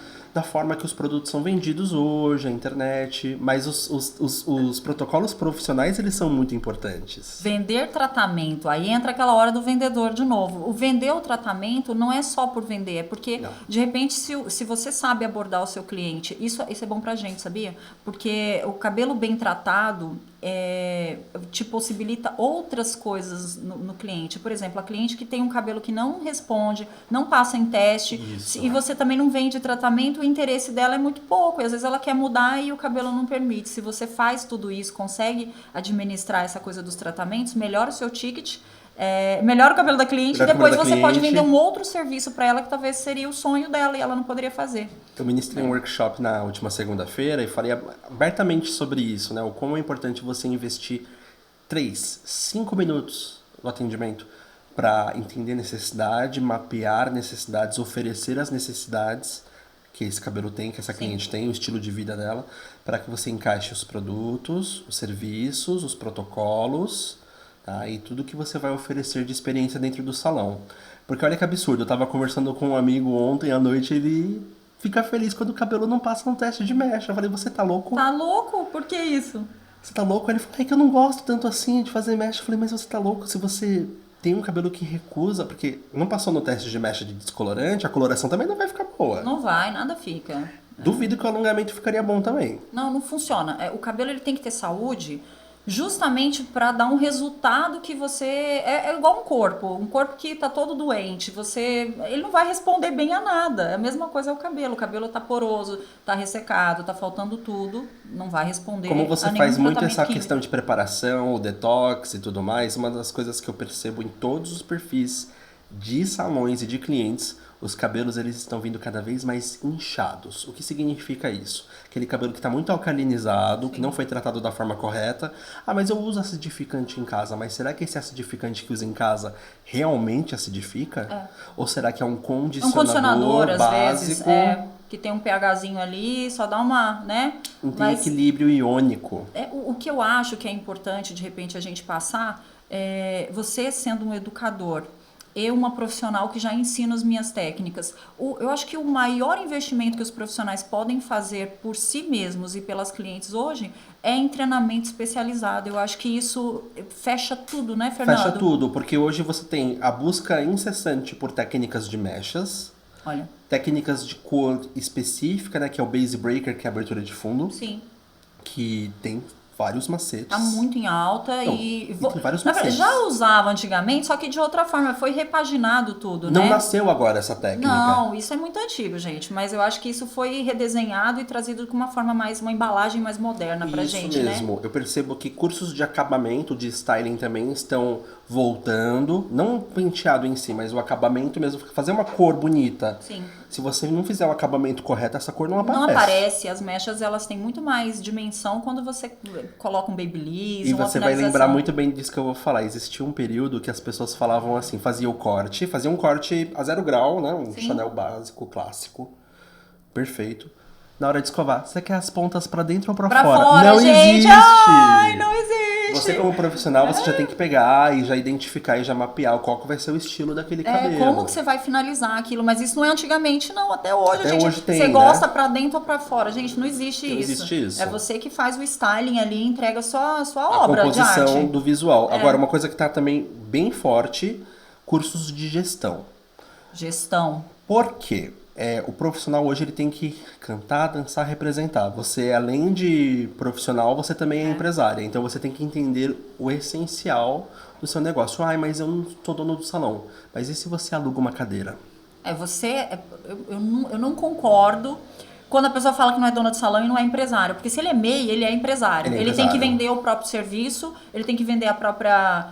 forma que os produtos são vendidos hoje, a internet, mas os protocolos profissionais, eles são muito importantes. Vender tratamento, aí entra aquela hora do vendedor de novo. O vender o tratamento não é só por vender, é porque, de repente, se você sabe abordar o seu cliente, isso é bom pra gente, sabia? Porque o cabelo bem tratado te possibilita outras coisas no cliente. Por exemplo, a cliente que tem um cabelo que não responde, não passa em teste, e você também não vende tratamento, o interesse dela é muito pouco, e às vezes ela quer mudar e o cabelo não permite. Se você faz tudo isso, consegue administrar essa coisa dos tratamentos, melhora o seu ticket, melhora o cabelo da cliente, e depois você pode vender um outro serviço para ela que talvez seria o sonho dela e ela não poderia fazer. Eu ministrei um workshop na última segunda-feira e falei abertamente sobre isso, né? O como é importante você investir 5 minutos no atendimento para entender necessidade, mapear necessidades, oferecer as necessidades que esse cabelo tem, que essa cliente tem, o estilo de vida dela, para que você encaixe os produtos, os serviços, os protocolos, tá? E tudo que você vai oferecer de experiência dentro do salão. Porque olha que absurdo, eu estava conversando com um amigo ontem à noite, ele fica feliz quando o cabelo não passa no teste de mecha. Eu falei, você tá louco? Tá louco? Por que isso? Você tá louco? Ele falou, que eu não gosto tanto assim de fazer mecha. Eu falei, mas você tá louco? Se você tem um cabelo que recusa, porque não passou no teste de mecha de descolorante, a coloração também não vai ficar boa. Não vai, nada fica. Duvido que o alongamento ficaria bom também. Não funciona. O cabelo ele tem que ter saúde justamente para dar um resultado que você... É igual um corpo que tá todo doente, ele não vai responder bem a nada. É a mesma coisa o cabelo tá poroso, tá ressecado, tá faltando tudo, não vai responder a nenhum tratamento. Como você faz muito essa questão de preparação, o detox e tudo mais, uma das coisas que eu percebo em todos os perfis de salões e de clientes, os cabelos eles estão vindo cada vez mais inchados. O que significa isso? Aquele cabelo que está muito alcalinizado, que não foi tratado da forma correta. Ah, mas eu uso acidificante em casa. Mas será que esse acidificante que usa em casa realmente acidifica? Ou será que é um condicionador às básico? Vezes, que tem um pHzinho ali, só dá uma, né? Tem equilíbrio iônico. O que eu acho que é importante, de repente, a gente passar, você sendo um educador, eu uma profissional que já ensina as minhas técnicas. Eu acho que o maior investimento que os profissionais podem fazer por si mesmos e pelas clientes hoje é em treinamento especializado. Eu acho que isso fecha tudo, né, Fernando? Fecha tudo, porque hoje você tem a busca incessante por técnicas de mechas. Olha. Técnicas de cor específica, né, que é o base breaker, que é a abertura de fundo. Sim. Que tem vários macetes. Tá muito em alta e tem vários macetes. Já usava antigamente, só que de outra forma, foi repaginado tudo, Não né? nasceu agora essa técnica. Não, isso é muito antigo, gente, mas eu acho que isso foi redesenhado e trazido com uma forma uma embalagem mais moderna pra gente, né? Isso mesmo, eu percebo que cursos de acabamento, de styling também estão voltando, não o penteado em si, mas o acabamento mesmo, fazer uma cor bonita. Sim. Se você não fizer o acabamento correto, essa cor não aparece. Não aparece, as mechas elas têm muito mais dimensão quando você coloca um babyliss, e você vai lembrar muito bem disso que eu vou falar. Existia um período que as pessoas falavam assim, fazia um corte a 0 grau, né? Um Chanel básico, clássico, perfeito. Na hora de escovar, você quer as pontas pra dentro ou pra fora? Não gente! Existe! Ai, não existe! Você como profissional, você já tem que pegar e já identificar e já mapear qual que vai ser o estilo daquele cabelo. Como que você vai finalizar aquilo? Mas isso não é antigamente, não. Até hoje, gente. Hoje tem, você gosta pra dentro ou pra fora. Gente, não existe isso. Não existe isso. É você que faz o styling ali e entrega a sua obra de arte. A composição do visual. Agora, uma coisa que tá também bem forte, cursos de gestão. Gestão. Por quê? O profissional hoje ele tem que cantar, dançar, representar. Você, além de profissional, você também é empresária. Então você tem que entender o essencial do seu negócio. Mas eu não sou dono do salão. Mas e se você aluga uma cadeira? Eu não concordo quando a pessoa fala que não é dona de salão e não é empresário. Porque se ele é MEI, ele é empresário. Ele tem que vender o próprio serviço, ele tem que vender a própria...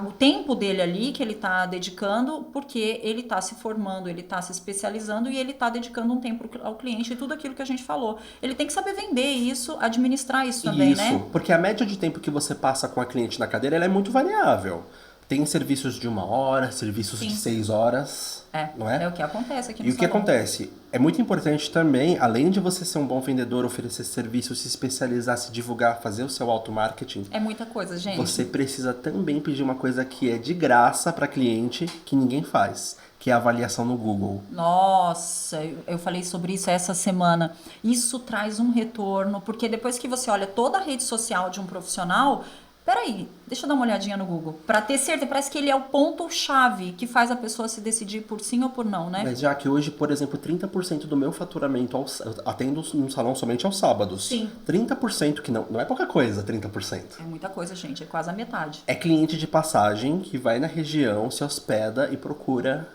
o tempo dele ali que ele está dedicando, porque ele está se formando, ele está se especializando e ele está dedicando um tempo ao cliente e tudo aquilo que a gente falou. Ele tem que saber vender isso, administrar isso também, né? Isso, porque a média de tempo que você passa com a cliente na cadeira ela é muito variável. Tem serviços de 1 hora, serviços de 6 horas, não é? É o que acontece aqui no salão. E o que acontece? É muito importante também, além de você ser um bom vendedor, oferecer serviço, se especializar, se divulgar, fazer o seu auto-marketing. É muita coisa, gente. Você precisa também pedir uma coisa que é de graça para cliente, que ninguém faz, que é a avaliação no Google. Nossa, eu falei sobre isso essa semana. Isso traz um retorno, porque depois que você olha toda a rede social de um profissional... Peraí, deixa eu dar uma olhadinha no Google. Pra ter certeza, parece que ele é o ponto-chave que faz a pessoa se decidir por sim ou por não, né? Mas já que hoje, por exemplo, 30% do meu faturamento atendo no salão somente aos sábados. Sim. 30% que não é pouca coisa, 30%. É muita coisa, gente. É quase a metade. É cliente de passagem que vai na região, se hospeda e procura...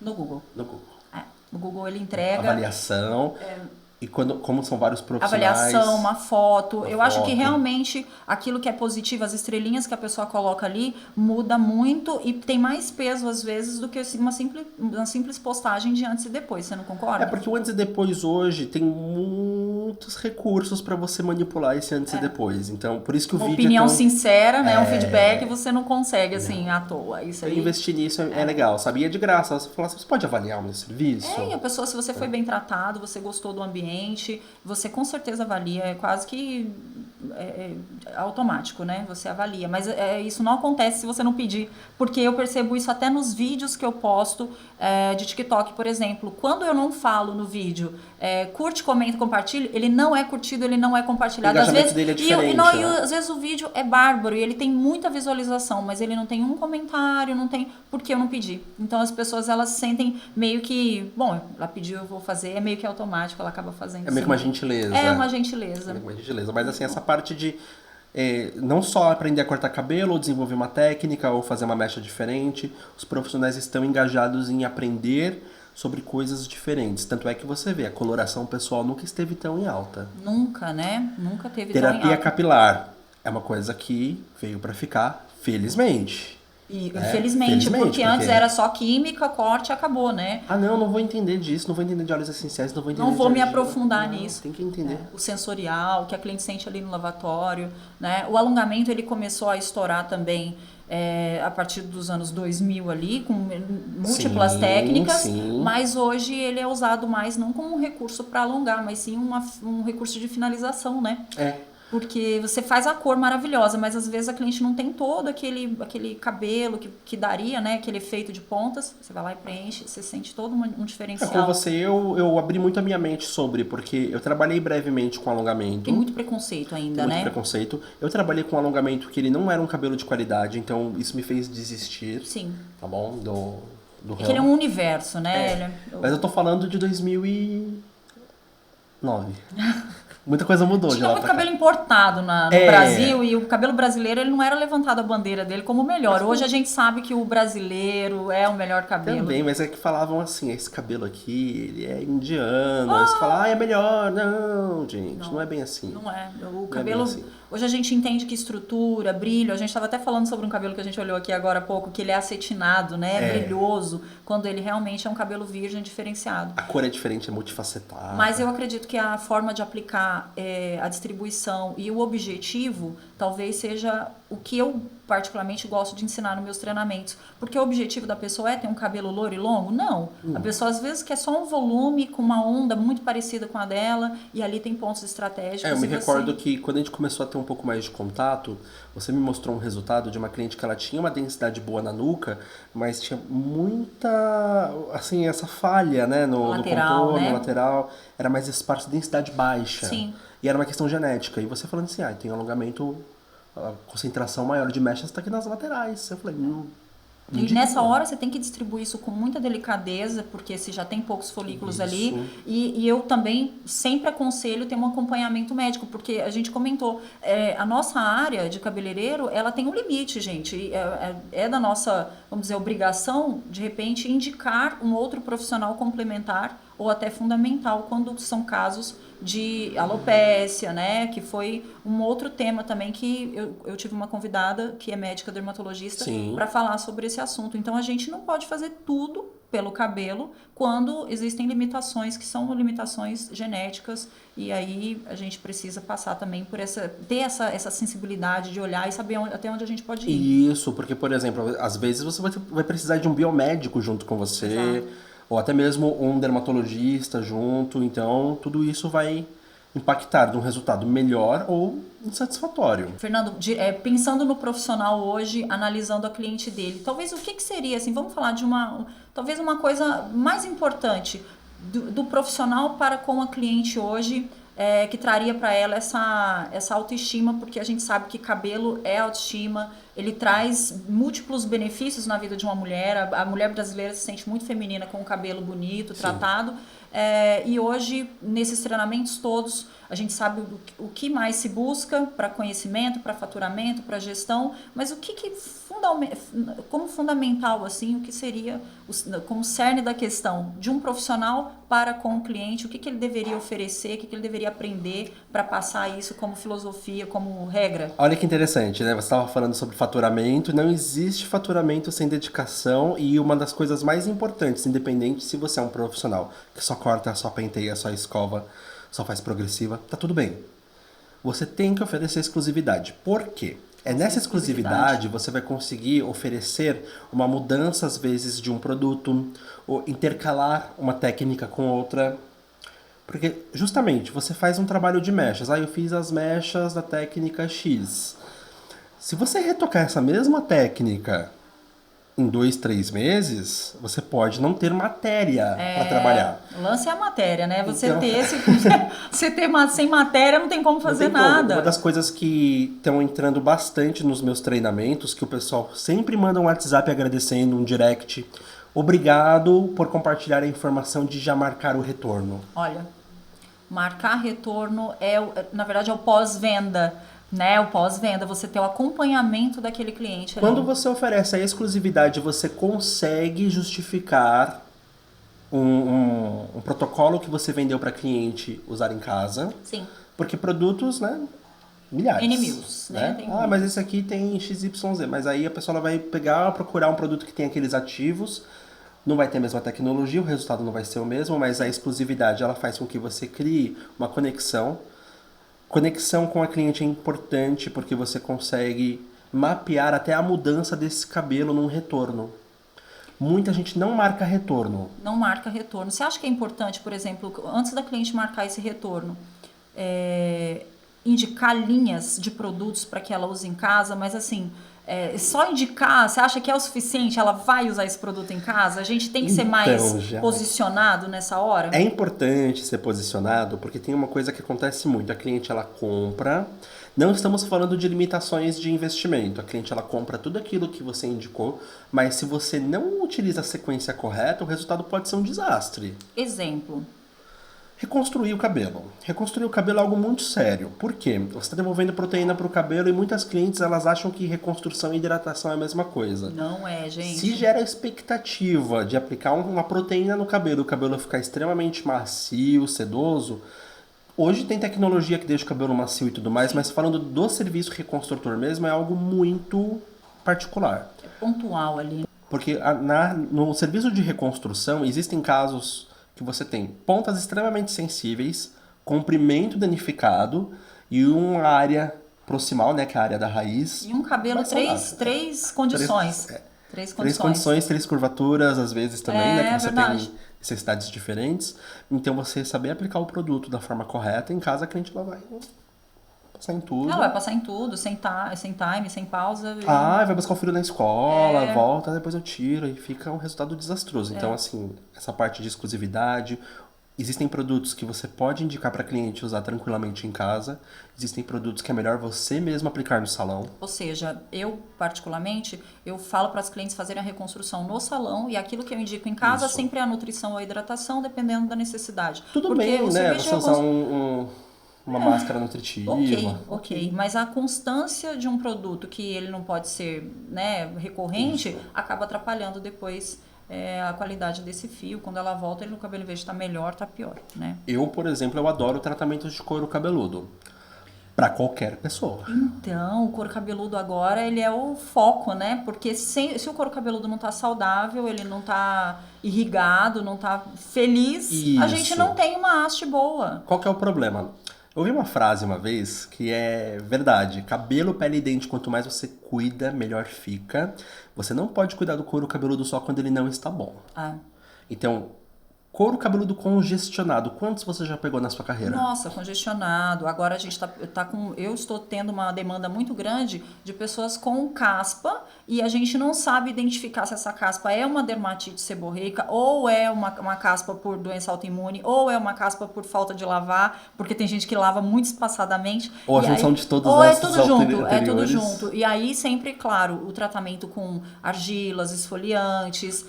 No Google. No Google ele entrega... Avaliação... E como são vários profissionais... Avaliação, uma foto. Eu acho que realmente aquilo que é positivo, as estrelinhas que a pessoa coloca ali, muda muito e tem mais peso, às vezes, do que uma simples postagem de antes e depois. Você não concorda? Porque o antes e depois hoje tem muitos recursos para você manipular esse antes e depois. Então, por isso que o vídeo opinião sincera, né? Um feedback você não consegue, assim, à toa. Isso aí... Investir nisso é legal, sabia? É de graça. Você fala assim, você pode avaliar o meu serviço? E a pessoa, se você foi bem tratado, você gostou do ambiente, você com certeza avalia, é quase que automático, né? Você avalia, mas isso não acontece se você não pedir, porque eu percebo isso até nos vídeos que eu posto de TikTok, por exemplo. Quando eu não falo no vídeo, curte, comenta, compartilha, ele não é curtido, ele não é compartilhado. O engajamento dele é diferente, às vezes o vídeo é bárbaro e ele tem muita visualização, mas ele não tem um comentário, não tem, porque eu não pedi. Então as pessoas, elas sentem meio que, bom, ela pediu, eu vou fazer, é meio que automático, ela acaba fazendo. É meio que uma gentileza. É uma gentileza. É uma gentileza, mas assim, essa parte de não só aprender a cortar cabelo, ou desenvolver uma técnica, ou fazer uma mecha diferente, os profissionais estão engajados em aprender sobre coisas diferentes. Tanto é que você vê, a coloração pessoal nunca esteve tão em alta. Nunca, né? Nunca teve tão em alta. Terapia capilar é uma coisa que veio para ficar, felizmente. Infelizmente, porque antes era só química, corte e acabou, né? Não vou entender disso, não vou entender de óleos essenciais, não vou entender Não vou me aprofundar nisso. Tem que entender. O sensorial, o que a cliente sente ali no lavatório, né? O alongamento, ele começou a estourar também a partir dos anos 2000 ali, com múltiplas técnicas, mas hoje ele é usado mais não como um recurso para alongar, mas sim um recurso de finalização, né? Porque você faz a cor maravilhosa, mas às vezes a cliente não tem todo aquele cabelo que daria, né? Aquele efeito de pontas. Você vai lá e preenche, você sente todo um diferencial. Com você, eu abri muito a minha mente porque eu trabalhei brevemente com alongamento. Tem muito preconceito ainda, né? Muito preconceito. Eu trabalhei com alongamento que ele não era um cabelo de qualidade, então isso me fez desistir. Sim. Tá bom? Do que ele é um universo, né? Mas eu tô falando de 2009. Muita coisa mudou. Tinha muito cabelo importado no Brasil e o cabelo brasileiro ele não era levantado a bandeira dele como o melhor. Hoje a gente sabe que o brasileiro é o melhor cabelo. Também, mas é que falavam assim, esse cabelo aqui, ele é indiano. Aí você fala, é melhor. Não, gente, não é bem assim. Não é. O cabelo... Assim. Hoje a gente entende que estrutura, brilho, a gente estava até falando sobre um cabelo que a gente olhou aqui agora há pouco, que ele é acetinado, né? Brilhoso, quando ele realmente é um cabelo virgem diferenciado. A cor é diferente, é multifacetada. Mas eu acredito que a forma de aplicar a distribuição e o objetivo talvez seja o que eu particularmente gosto de ensinar nos meus treinamentos. Porque o objetivo da pessoa é ter um cabelo loiro e longo? Não. A pessoa às vezes quer só um volume com uma onda muito parecida com a dela e ali tem pontos estratégicos. Eu me recordo que quando a gente começou a ter um pouco mais de contato, você me mostrou um resultado de uma cliente que ela tinha uma densidade boa na nuca, mas tinha muita, assim, essa falha, né, no contorno, no lateral, era mais esparso, densidade baixa. Sim. E era uma questão genética. E você falando assim, tem alongamento, a concentração maior de mechas está aqui nas laterais. Eu falei, e nessa hora você tem que distribuir isso com muita delicadeza, porque se já tem poucos folículos ali. E eu também sempre aconselho ter um acompanhamento médico, porque a gente comentou, a nossa área de cabeleireiro, ela tem um limite, gente. É da nossa, vamos dizer, obrigação, de repente, indicar um outro profissional complementar ou até fundamental quando são casos de alopécia, né? Que foi um outro tema também que eu tive uma convidada que é médica dermatologista para falar sobre esse assunto. Então a gente não pode fazer tudo pelo cabelo quando existem limitações que são limitações genéticas e aí a gente precisa passar também por ter essa sensibilidade de olhar e saber até onde a gente pode ir. Isso, porque, por exemplo, às vezes você vai precisar de um biomédico junto com você. Exato. Ou até mesmo um dermatologista junto, então tudo isso vai impactar de um resultado melhor ou insatisfatório. Fernando, pensando no profissional hoje, analisando a cliente dele, talvez o que seria, assim, vamos falar de talvez uma coisa mais importante do profissional para com a cliente hoje, que traria para ela essa autoestima, porque a gente sabe que cabelo é autoestima, ele traz múltiplos benefícios na vida de uma mulher. A mulher brasileira se sente muito feminina com o cabelo bonito, tratado. E hoje, nesses treinamentos todos, a gente sabe o que mais se busca para conhecimento, para faturamento, para gestão, mas o que como fundamental, assim, o que seria como cerne da questão de um profissional para com o cliente, o que ele deveria oferecer, o que ele deveria aprender para passar isso como filosofia, como regra? Olha que interessante, né? Você estava falando sobre faturamento, não existe faturamento sem dedicação e uma das coisas mais importantes, independente se você é um profissional que só corta, só penteia, só escova, só faz progressiva, tá tudo bem. Você tem que oferecer exclusividade. Por quê? Nessa exclusividade você vai conseguir oferecer uma mudança, às vezes, de um produto, ou intercalar uma técnica com outra. Porque, justamente, você faz um trabalho de mechas. Eu fiz as mechas da técnica X. Se você retocar essa mesma técnica em 2, 3 meses, você pode não ter matéria para trabalhar. O lance é a matéria, né? Você sem matéria não tem como fazer nada. Uma das coisas que estão entrando bastante nos meus treinamentos, que o pessoal sempre manda um WhatsApp agradecendo, um direct. Obrigado por compartilhar a informação de já marcar o retorno. Olha, marcar retorno na verdade, é o pós-venda. Né, o pós-venda, você ter o acompanhamento daquele cliente. Quando você oferece a exclusividade, você consegue justificar um protocolo que você vendeu para cliente usar em casa. Sim. Porque produtos, né, milhares. N-Mills, né? Mas esse aqui tem XYZ. Mas aí a pessoa vai pegar, procurar um produto que tem aqueles ativos, não vai ter a mesma tecnologia, o resultado não vai ser o mesmo, mas a exclusividade ela faz com que você crie uma conexão. Conexão com a cliente é importante porque você consegue mapear até a mudança desse cabelo num retorno. Muita gente não marca retorno. Não marca retorno. Você acha que é importante, por exemplo, antes da cliente marcar esse retorno, indicar linhas de produtos para que ela use em casa, mas assim, só indicar, você acha que é o suficiente? Ela vai usar esse produto em casa? A gente tem que ser mais posicionado nessa hora? É importante ser posicionado porque tem uma coisa que acontece muito. A cliente, ela compra. Não estamos falando de limitações de investimento. A cliente, ela compra tudo aquilo que você indicou, mas se você não utiliza a sequência correta, o resultado pode ser um desastre. Exemplo. Reconstruir o cabelo. Reconstruir o cabelo é algo muito sério. Por quê? Você está devolvendo proteína para o cabelo e muitas clientes elas acham que reconstrução e hidratação é a mesma coisa. Não é, gente. Se gera a expectativa de aplicar uma proteína no cabelo, o cabelo ficar extremamente macio, sedoso, hoje tem tecnologia que deixa o cabelo macio e tudo mais, mas falando do serviço reconstrutor mesmo, é algo muito particular. É pontual ali. Porque no serviço de reconstrução existem casos que você tem pontas extremamente sensíveis, comprimento danificado e uma área proximal, né, que é a área da raiz. E um cabelo, três condições. Três condições, 3 curvaturas, às vezes também, né, que você verdade. tem necessidades diferentes. Então, você saber aplicar o produto da forma correta, em casa a cliente ela vai passar em tudo. Ela vai passar em tudo, sem time, sem pausa. Vai buscar o filho na escola, volta, depois eu tiro e fica um resultado desastroso. Então, assim, essa parte de exclusividade, existem produtos que você pode indicar para cliente usar tranquilamente em casa, existem produtos que é melhor você mesmo aplicar no salão. Ou seja, eu particularmente, eu falo para as clientes fazerem a reconstrução no salão e aquilo que eu indico em casa sempre é a nutrição ou a hidratação, dependendo da necessidade. Tudo bem, né? Você usar uma máscara nutritiva. Ok. Mas a constância de um produto que ele não pode ser, né, recorrente, acaba atrapalhando depois a qualidade desse fio. Quando ela volta, o cabelo, em vez de estar melhor, está pior, né? Eu, por exemplo, eu adoro tratamentos de couro cabeludo. Para qualquer pessoa. Então, o couro cabeludo agora, ele é o foco, né? Porque se o couro cabeludo não tá saudável, ele não tá irrigado, não tá feliz, a gente não tem uma haste boa. Qual que é o problema? Eu ouvi uma frase uma vez que é verdade. Cabelo, pele e dente, quanto mais você cuida, melhor fica. Você não pode cuidar do couro cabeludo só quando ele não está bom. Então, couro cabeludo congestionado, quantos você já pegou na sua carreira? Nossa, congestionado. Agora a gente tá com... Eu estou tendo uma demanda muito grande de pessoas com caspa e a gente não sabe identificar se essa caspa é uma dermatite seborreica ou é uma caspa por doença autoimune ou é uma caspa por falta de lavar, porque tem gente que lava muito espaçadamente. Ou a junção de todas essas anteriores. É tudo junto. E aí sempre, claro, o tratamento com argilas, esfoliantes,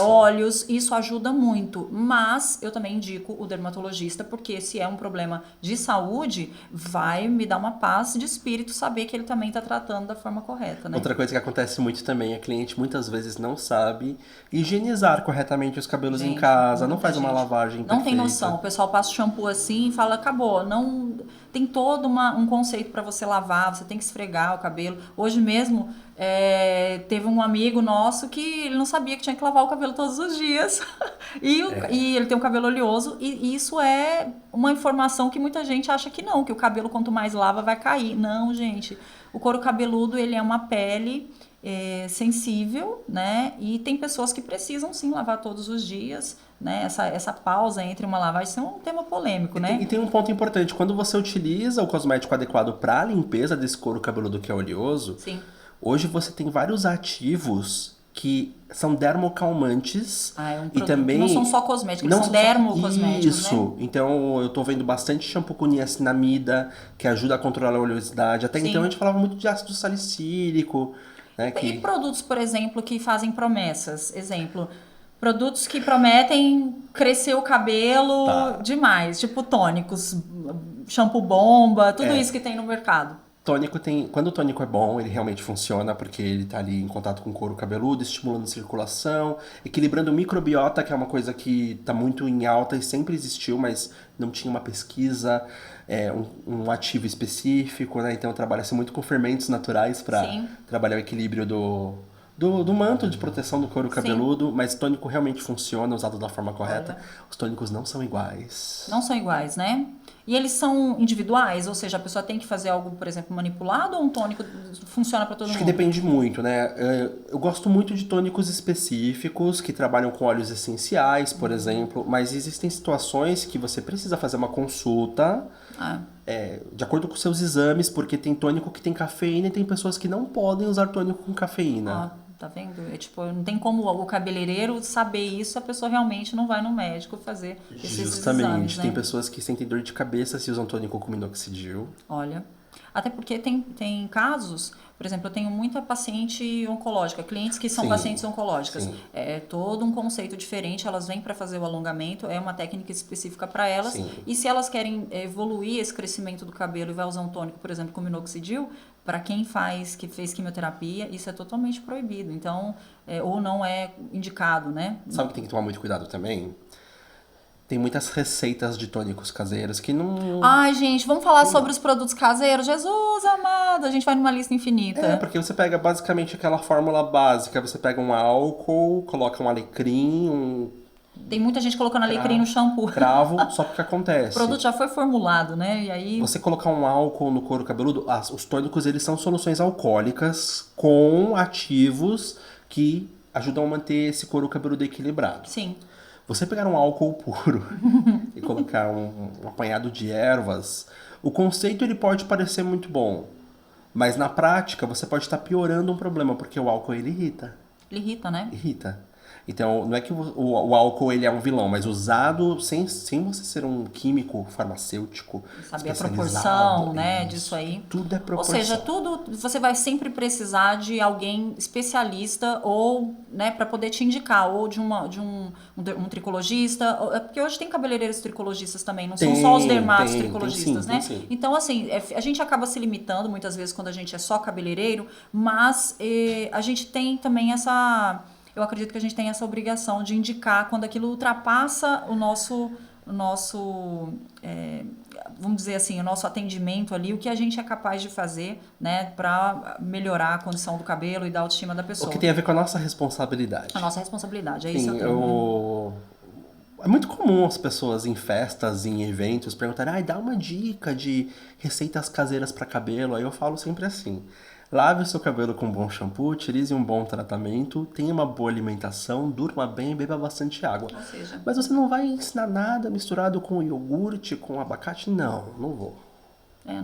óleos, isso ajuda muito. Mas eu também indico o dermatologista, porque se é um problema de saúde, vai me dar uma paz de espírito saber que ele também está tratando da forma correta, né? Outra coisa que acontece muito também, a cliente muitas vezes não sabe higienizar corretamente os cabelos em casa, não faz uma lavagem perfeita. Não tem noção. O pessoal passa o shampoo assim e fala, acabou. Não... Tem todo um conceito para você lavar, você tem que esfregar o cabelo. Hoje mesmo, teve um amigo nosso que ele não sabia que tinha que lavar o cabelo todos os dias. E ele tem um cabelo oleoso. E isso é uma informação que muita gente acha que não, que o cabelo quanto mais lava vai cair. Não, gente. O couro cabeludo, ele é uma pele sensível, né? E tem pessoas que precisam sim lavar todos os dias, né? Essa pausa entre uma lavagem, isso é um tema polêmico, né? E tem um ponto importante, quando você utiliza o cosmético adequado para a limpeza desse couro cabeludo que é oleoso, hoje você tem vários ativos que são dermocalmantes e também não são só cosméticos, eles são dermocosméticos, isso, né? Então eu tô vendo bastante shampoo com niacinamida que ajuda a controlar a oleosidade. Até então a gente falava muito de ácido salicílico, né? E produtos, por exemplo, que fazem promessas, exemplo, produtos que prometem crescer o cabelo demais, tipo tônicos, shampoo bomba, tudo isso que tem no mercado. Quando o tônico é bom, ele realmente funciona, porque ele tá ali em contato com o couro cabeludo, estimulando a circulação, equilibrando o microbiota, que é uma coisa que tá muito em alta e sempre existiu, mas não tinha uma pesquisa um ativo específico, né? Então trabalha-se muito com fermentos naturais para trabalhar o equilíbrio do manto de proteção do couro cabeludo, mas tônico realmente funciona, usado da forma correta. Os tônicos não são iguais. Não são iguais, né? E eles são individuais? Ou seja, a pessoa tem que fazer algo, por exemplo, manipulado, ou um tônico funciona para todo mundo? Acho que depende muito, né? Eu gosto muito de tônicos específicos que trabalham com óleos essenciais, por exemplo, mas existem situações que você precisa fazer uma consulta de acordo com seus exames, porque tem tônico que tem cafeína e tem pessoas que não podem usar tônico com cafeína. Tá vendo? Não tem como o cabeleireiro saber isso, a pessoa realmente não vai no médico fazer esses exames, né? Tem pessoas que sentem dor de cabeça se usam tônico com minoxidil. Olha, até porque tem casos, por exemplo, eu tenho muita paciente oncológica, clientes que são pacientes oncológicas. É todo um conceito diferente, elas vêm para fazer o alongamento, é uma técnica específica para elas. E se elas querem evoluir esse crescimento do cabelo e vai usar um tônico, por exemplo, com minoxidil, para quem fez quimioterapia, isso é totalmente proibido. Então, ou não é indicado, né? Sabe que tem que tomar muito cuidado também? Tem muitas receitas de tônicos caseiros que não... Ai, gente, vamos falar sobre os produtos caseiros? Jesus amado, a gente vai numa lista infinita. Porque você pega basicamente aquela fórmula básica. Você pega um álcool, coloca um alecrim, Tem muita gente colocando alecrim no shampoo. Cravo, só que o que acontece? O produto já foi formulado, né? E aí... Você colocar um álcool no couro cabeludo, os tônicos, eles são soluções alcoólicas com ativos que ajudam a manter esse couro cabeludo equilibrado. Sim. Você pegar um álcool puro e colocar um apanhado de ervas, o conceito ele pode parecer muito bom, mas na prática você pode estar piorando um problema, porque o álcool ele irrita. Ele irrita, né? Irrita. Então, não é que o álcool ele é um vilão, mas usado sem você ser um químico farmacêutico. Saber a proporção, né, disso aí. Tudo é proporção. Ou seja, você vai sempre precisar de alguém especialista ou, né, para poder te indicar, ou de um tricologista, porque hoje tem cabeleireiros tricologistas também, não são só os dermatos tricologistas, né? Sim. Então, assim, a gente acaba se limitando muitas vezes quando a gente é só cabeleireiro, mas a gente tem também eu acredito que a gente tem essa obrigação de indicar quando aquilo ultrapassa o nosso vamos dizer assim, o nosso atendimento ali, o que a gente é capaz de fazer, né, para melhorar a condição do cabelo e da autoestima da pessoa. O que tem a ver com a nossa responsabilidade. A nossa responsabilidade, é isso. É muito comum as pessoas em festas, em eventos, perguntarem, dá uma dica de receitas caseiras para cabelo. Aí eu falo sempre assim: lave o seu cabelo com um bom shampoo, utilize um bom tratamento, tenha uma boa alimentação, durma bem e beba bastante água. Ou seja... Mas você não vai ensinar nada misturado com iogurte, com abacate? Não vou.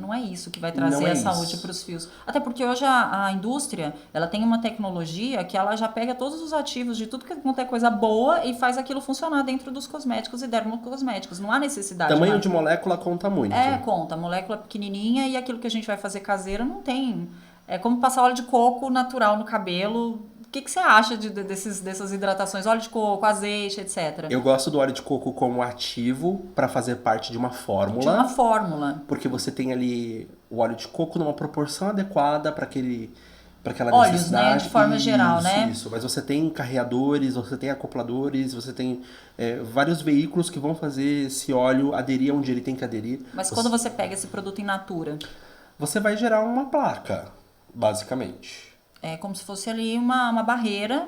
Não é isso que vai trazer a saúde para os fios. Até porque hoje a indústria, ela tem uma tecnologia que ela já pega todos os ativos de tudo que é coisa boa e faz aquilo funcionar dentro dos cosméticos e dermocosméticos. Não há necessidade. Tamanho de molécula conta muito. Conta. Molécula pequenininha e aquilo que a gente vai fazer caseira não tem... É como passar óleo de coco natural no cabelo. O que você acha dessas hidratações? Óleo de coco, azeite, etc. Eu gosto do óleo de coco como ativo para fazer parte de uma fórmula. De uma fórmula. Porque você tem ali o óleo de coco numa proporção adequada para aquela óleos, necessidade. Né? De forma geral, né? Isso. Mas você tem carreadores, você tem acopladores, você tem vários veículos que vão fazer esse óleo aderir onde ele tem que aderir. Mas quando você pega esse produto in natura? Você vai gerar uma placa. Basicamente. É como se fosse ali uma barreira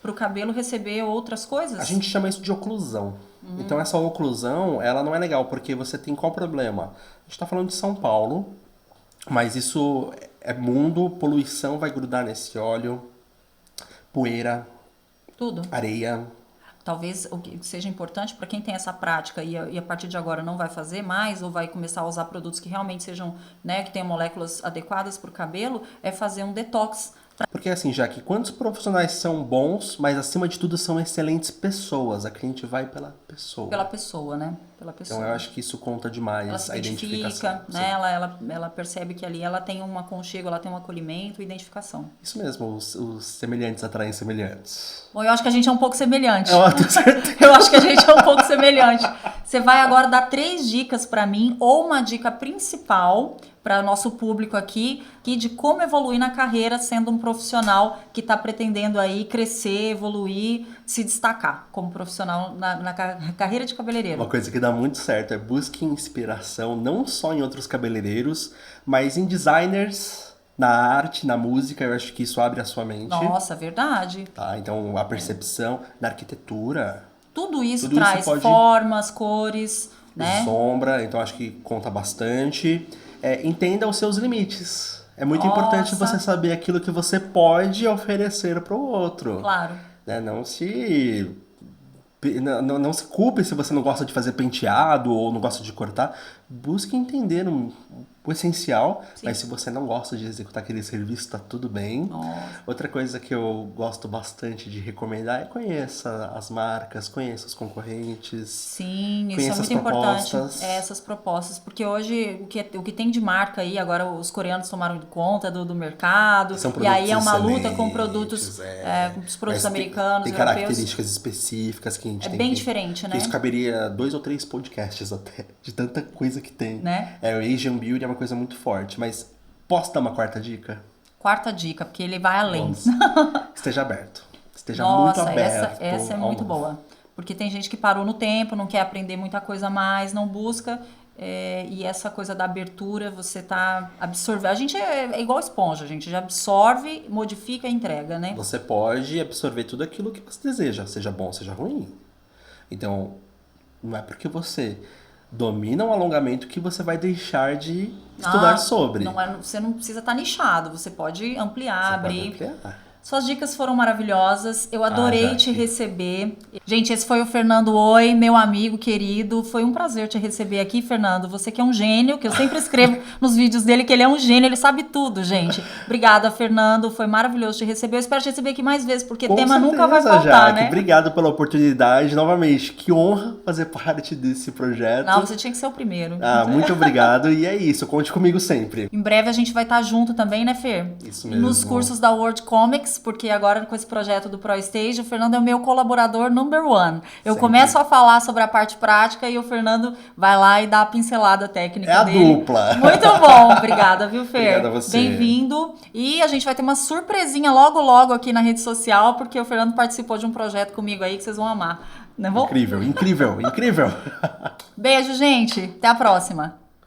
para o cabelo receber outras coisas? A gente chama isso de oclusão. Então essa oclusão, ela não é legal, porque você tem qual problema? A gente está falando de São Paulo, mas isso é mundo, poluição vai grudar nesse óleo, poeira, tudo, areia. Talvez o que seja importante para quem tem essa prática e a partir de agora não vai fazer mais ou vai começar a usar produtos que realmente sejam, né, que tenham moléculas adequadas para o cabelo, é fazer um detox. Porque assim, Jaque, quantos profissionais são bons, mas acima de tudo são excelentes pessoas? A cliente vai pela pessoa. Pela pessoa, né? Pela pessoa. Então eu acho que isso conta demais, ela se a identificação. Né? Ela percebe que ali ela tem um aconchego, ela tem um acolhimento e identificação. Isso mesmo, os semelhantes atraem semelhantes. Bom, eu acho que a gente é um pouco semelhante. Eu tenho certeza. Eu acho que a gente é um pouco semelhante. Você vai agora dar 3 dicas para mim, ou uma dica principal para nosso público aqui, de como evoluir na carreira sendo um profissional que está pretendendo aí crescer, evoluir, se destacar como profissional na carreira de cabeleireiro. Uma coisa que dá muito certo é busque inspiração não só em outros cabeleireiros, mas em designers, na arte, na música. Eu acho que isso abre a sua mente. Nossa, verdade. Tá, então a percepção, na arquitetura. Tudo isso traz formas, cores, né? Sombra, então acho que conta bastante. Entenda os seus limites. É muito importante você saber aquilo que você pode oferecer para o outro. Claro. Né? Não se culpe se você não gosta de fazer penteado ou não gosta de cortar. Busque entender o essencial, mas se você não gosta de executar aquele serviço, tá tudo bem. Nossa. Outra coisa que eu gosto bastante de recomendar é conheça as marcas, conheça os concorrentes. Sim, isso é muito importante. Essas propostas, porque hoje o que tem de marca aí, agora os coreanos tomaram conta do mercado, e aí é uma luta com produtos, com os produtos americanos, tem características específicas que a gente tem. É bem diferente, né? Isso caberia 2 ou 3 podcasts até, de tanta coisa que tem. Né? O Asian Beauty é uma coisa muito forte, mas posso dar uma quarta dica? Quarta dica, porque ele vai além. Esteja aberto. Esteja muito aberto. Essa é muito boa. Porque tem gente que parou no tempo, não quer aprender muita coisa a mais, não busca. E essa coisa da abertura, você tá absorvendo. A gente é igual esponja, a gente já absorve, modifica e entrega, né? Você pode absorver tudo aquilo que você deseja, seja bom, seja ruim. Então, não é porque você domina um alongamento que você vai deixar de estudar sobre. Você não precisa estar nichado, você pode ampliar, abrir. Suas dicas foram maravilhosas, eu adorei te receber. Gente, esse foi o Fernando Oi, meu amigo querido. Foi um prazer te receber aqui, Fernando. Você que é um gênio, que eu sempre escrevo nos vídeos dele que ele é um gênio, ele sabe tudo, gente. Obrigada, Fernando. Foi maravilhoso te receber. Eu espero te receber aqui mais vezes, porque tema nunca vai faltar, Jaque. Né? Obrigado pela oportunidade. Novamente, que honra fazer parte desse projeto. Não, você tinha que ser o primeiro. Muito obrigado. E é isso, conte comigo sempre. Em breve a gente vai estar junto também, né, Fer? Isso mesmo. Nos cursos da World Comics, porque agora com esse projeto do ProStage, o Fernando é o meu colaborador number one. Eu começo a falar sobre a parte prática e o Fernando vai lá e dá a pincelada técnica dele. É a dupla. Muito bom. Obrigada, viu, Fer? Obrigada a você. Bem-vindo. E a gente vai ter uma surpresinha logo aqui na rede social, porque o Fernando participou de um projeto comigo aí que vocês vão amar. Não é bom? Incrível, incrível, incrível. Beijo, gente. Até a próxima.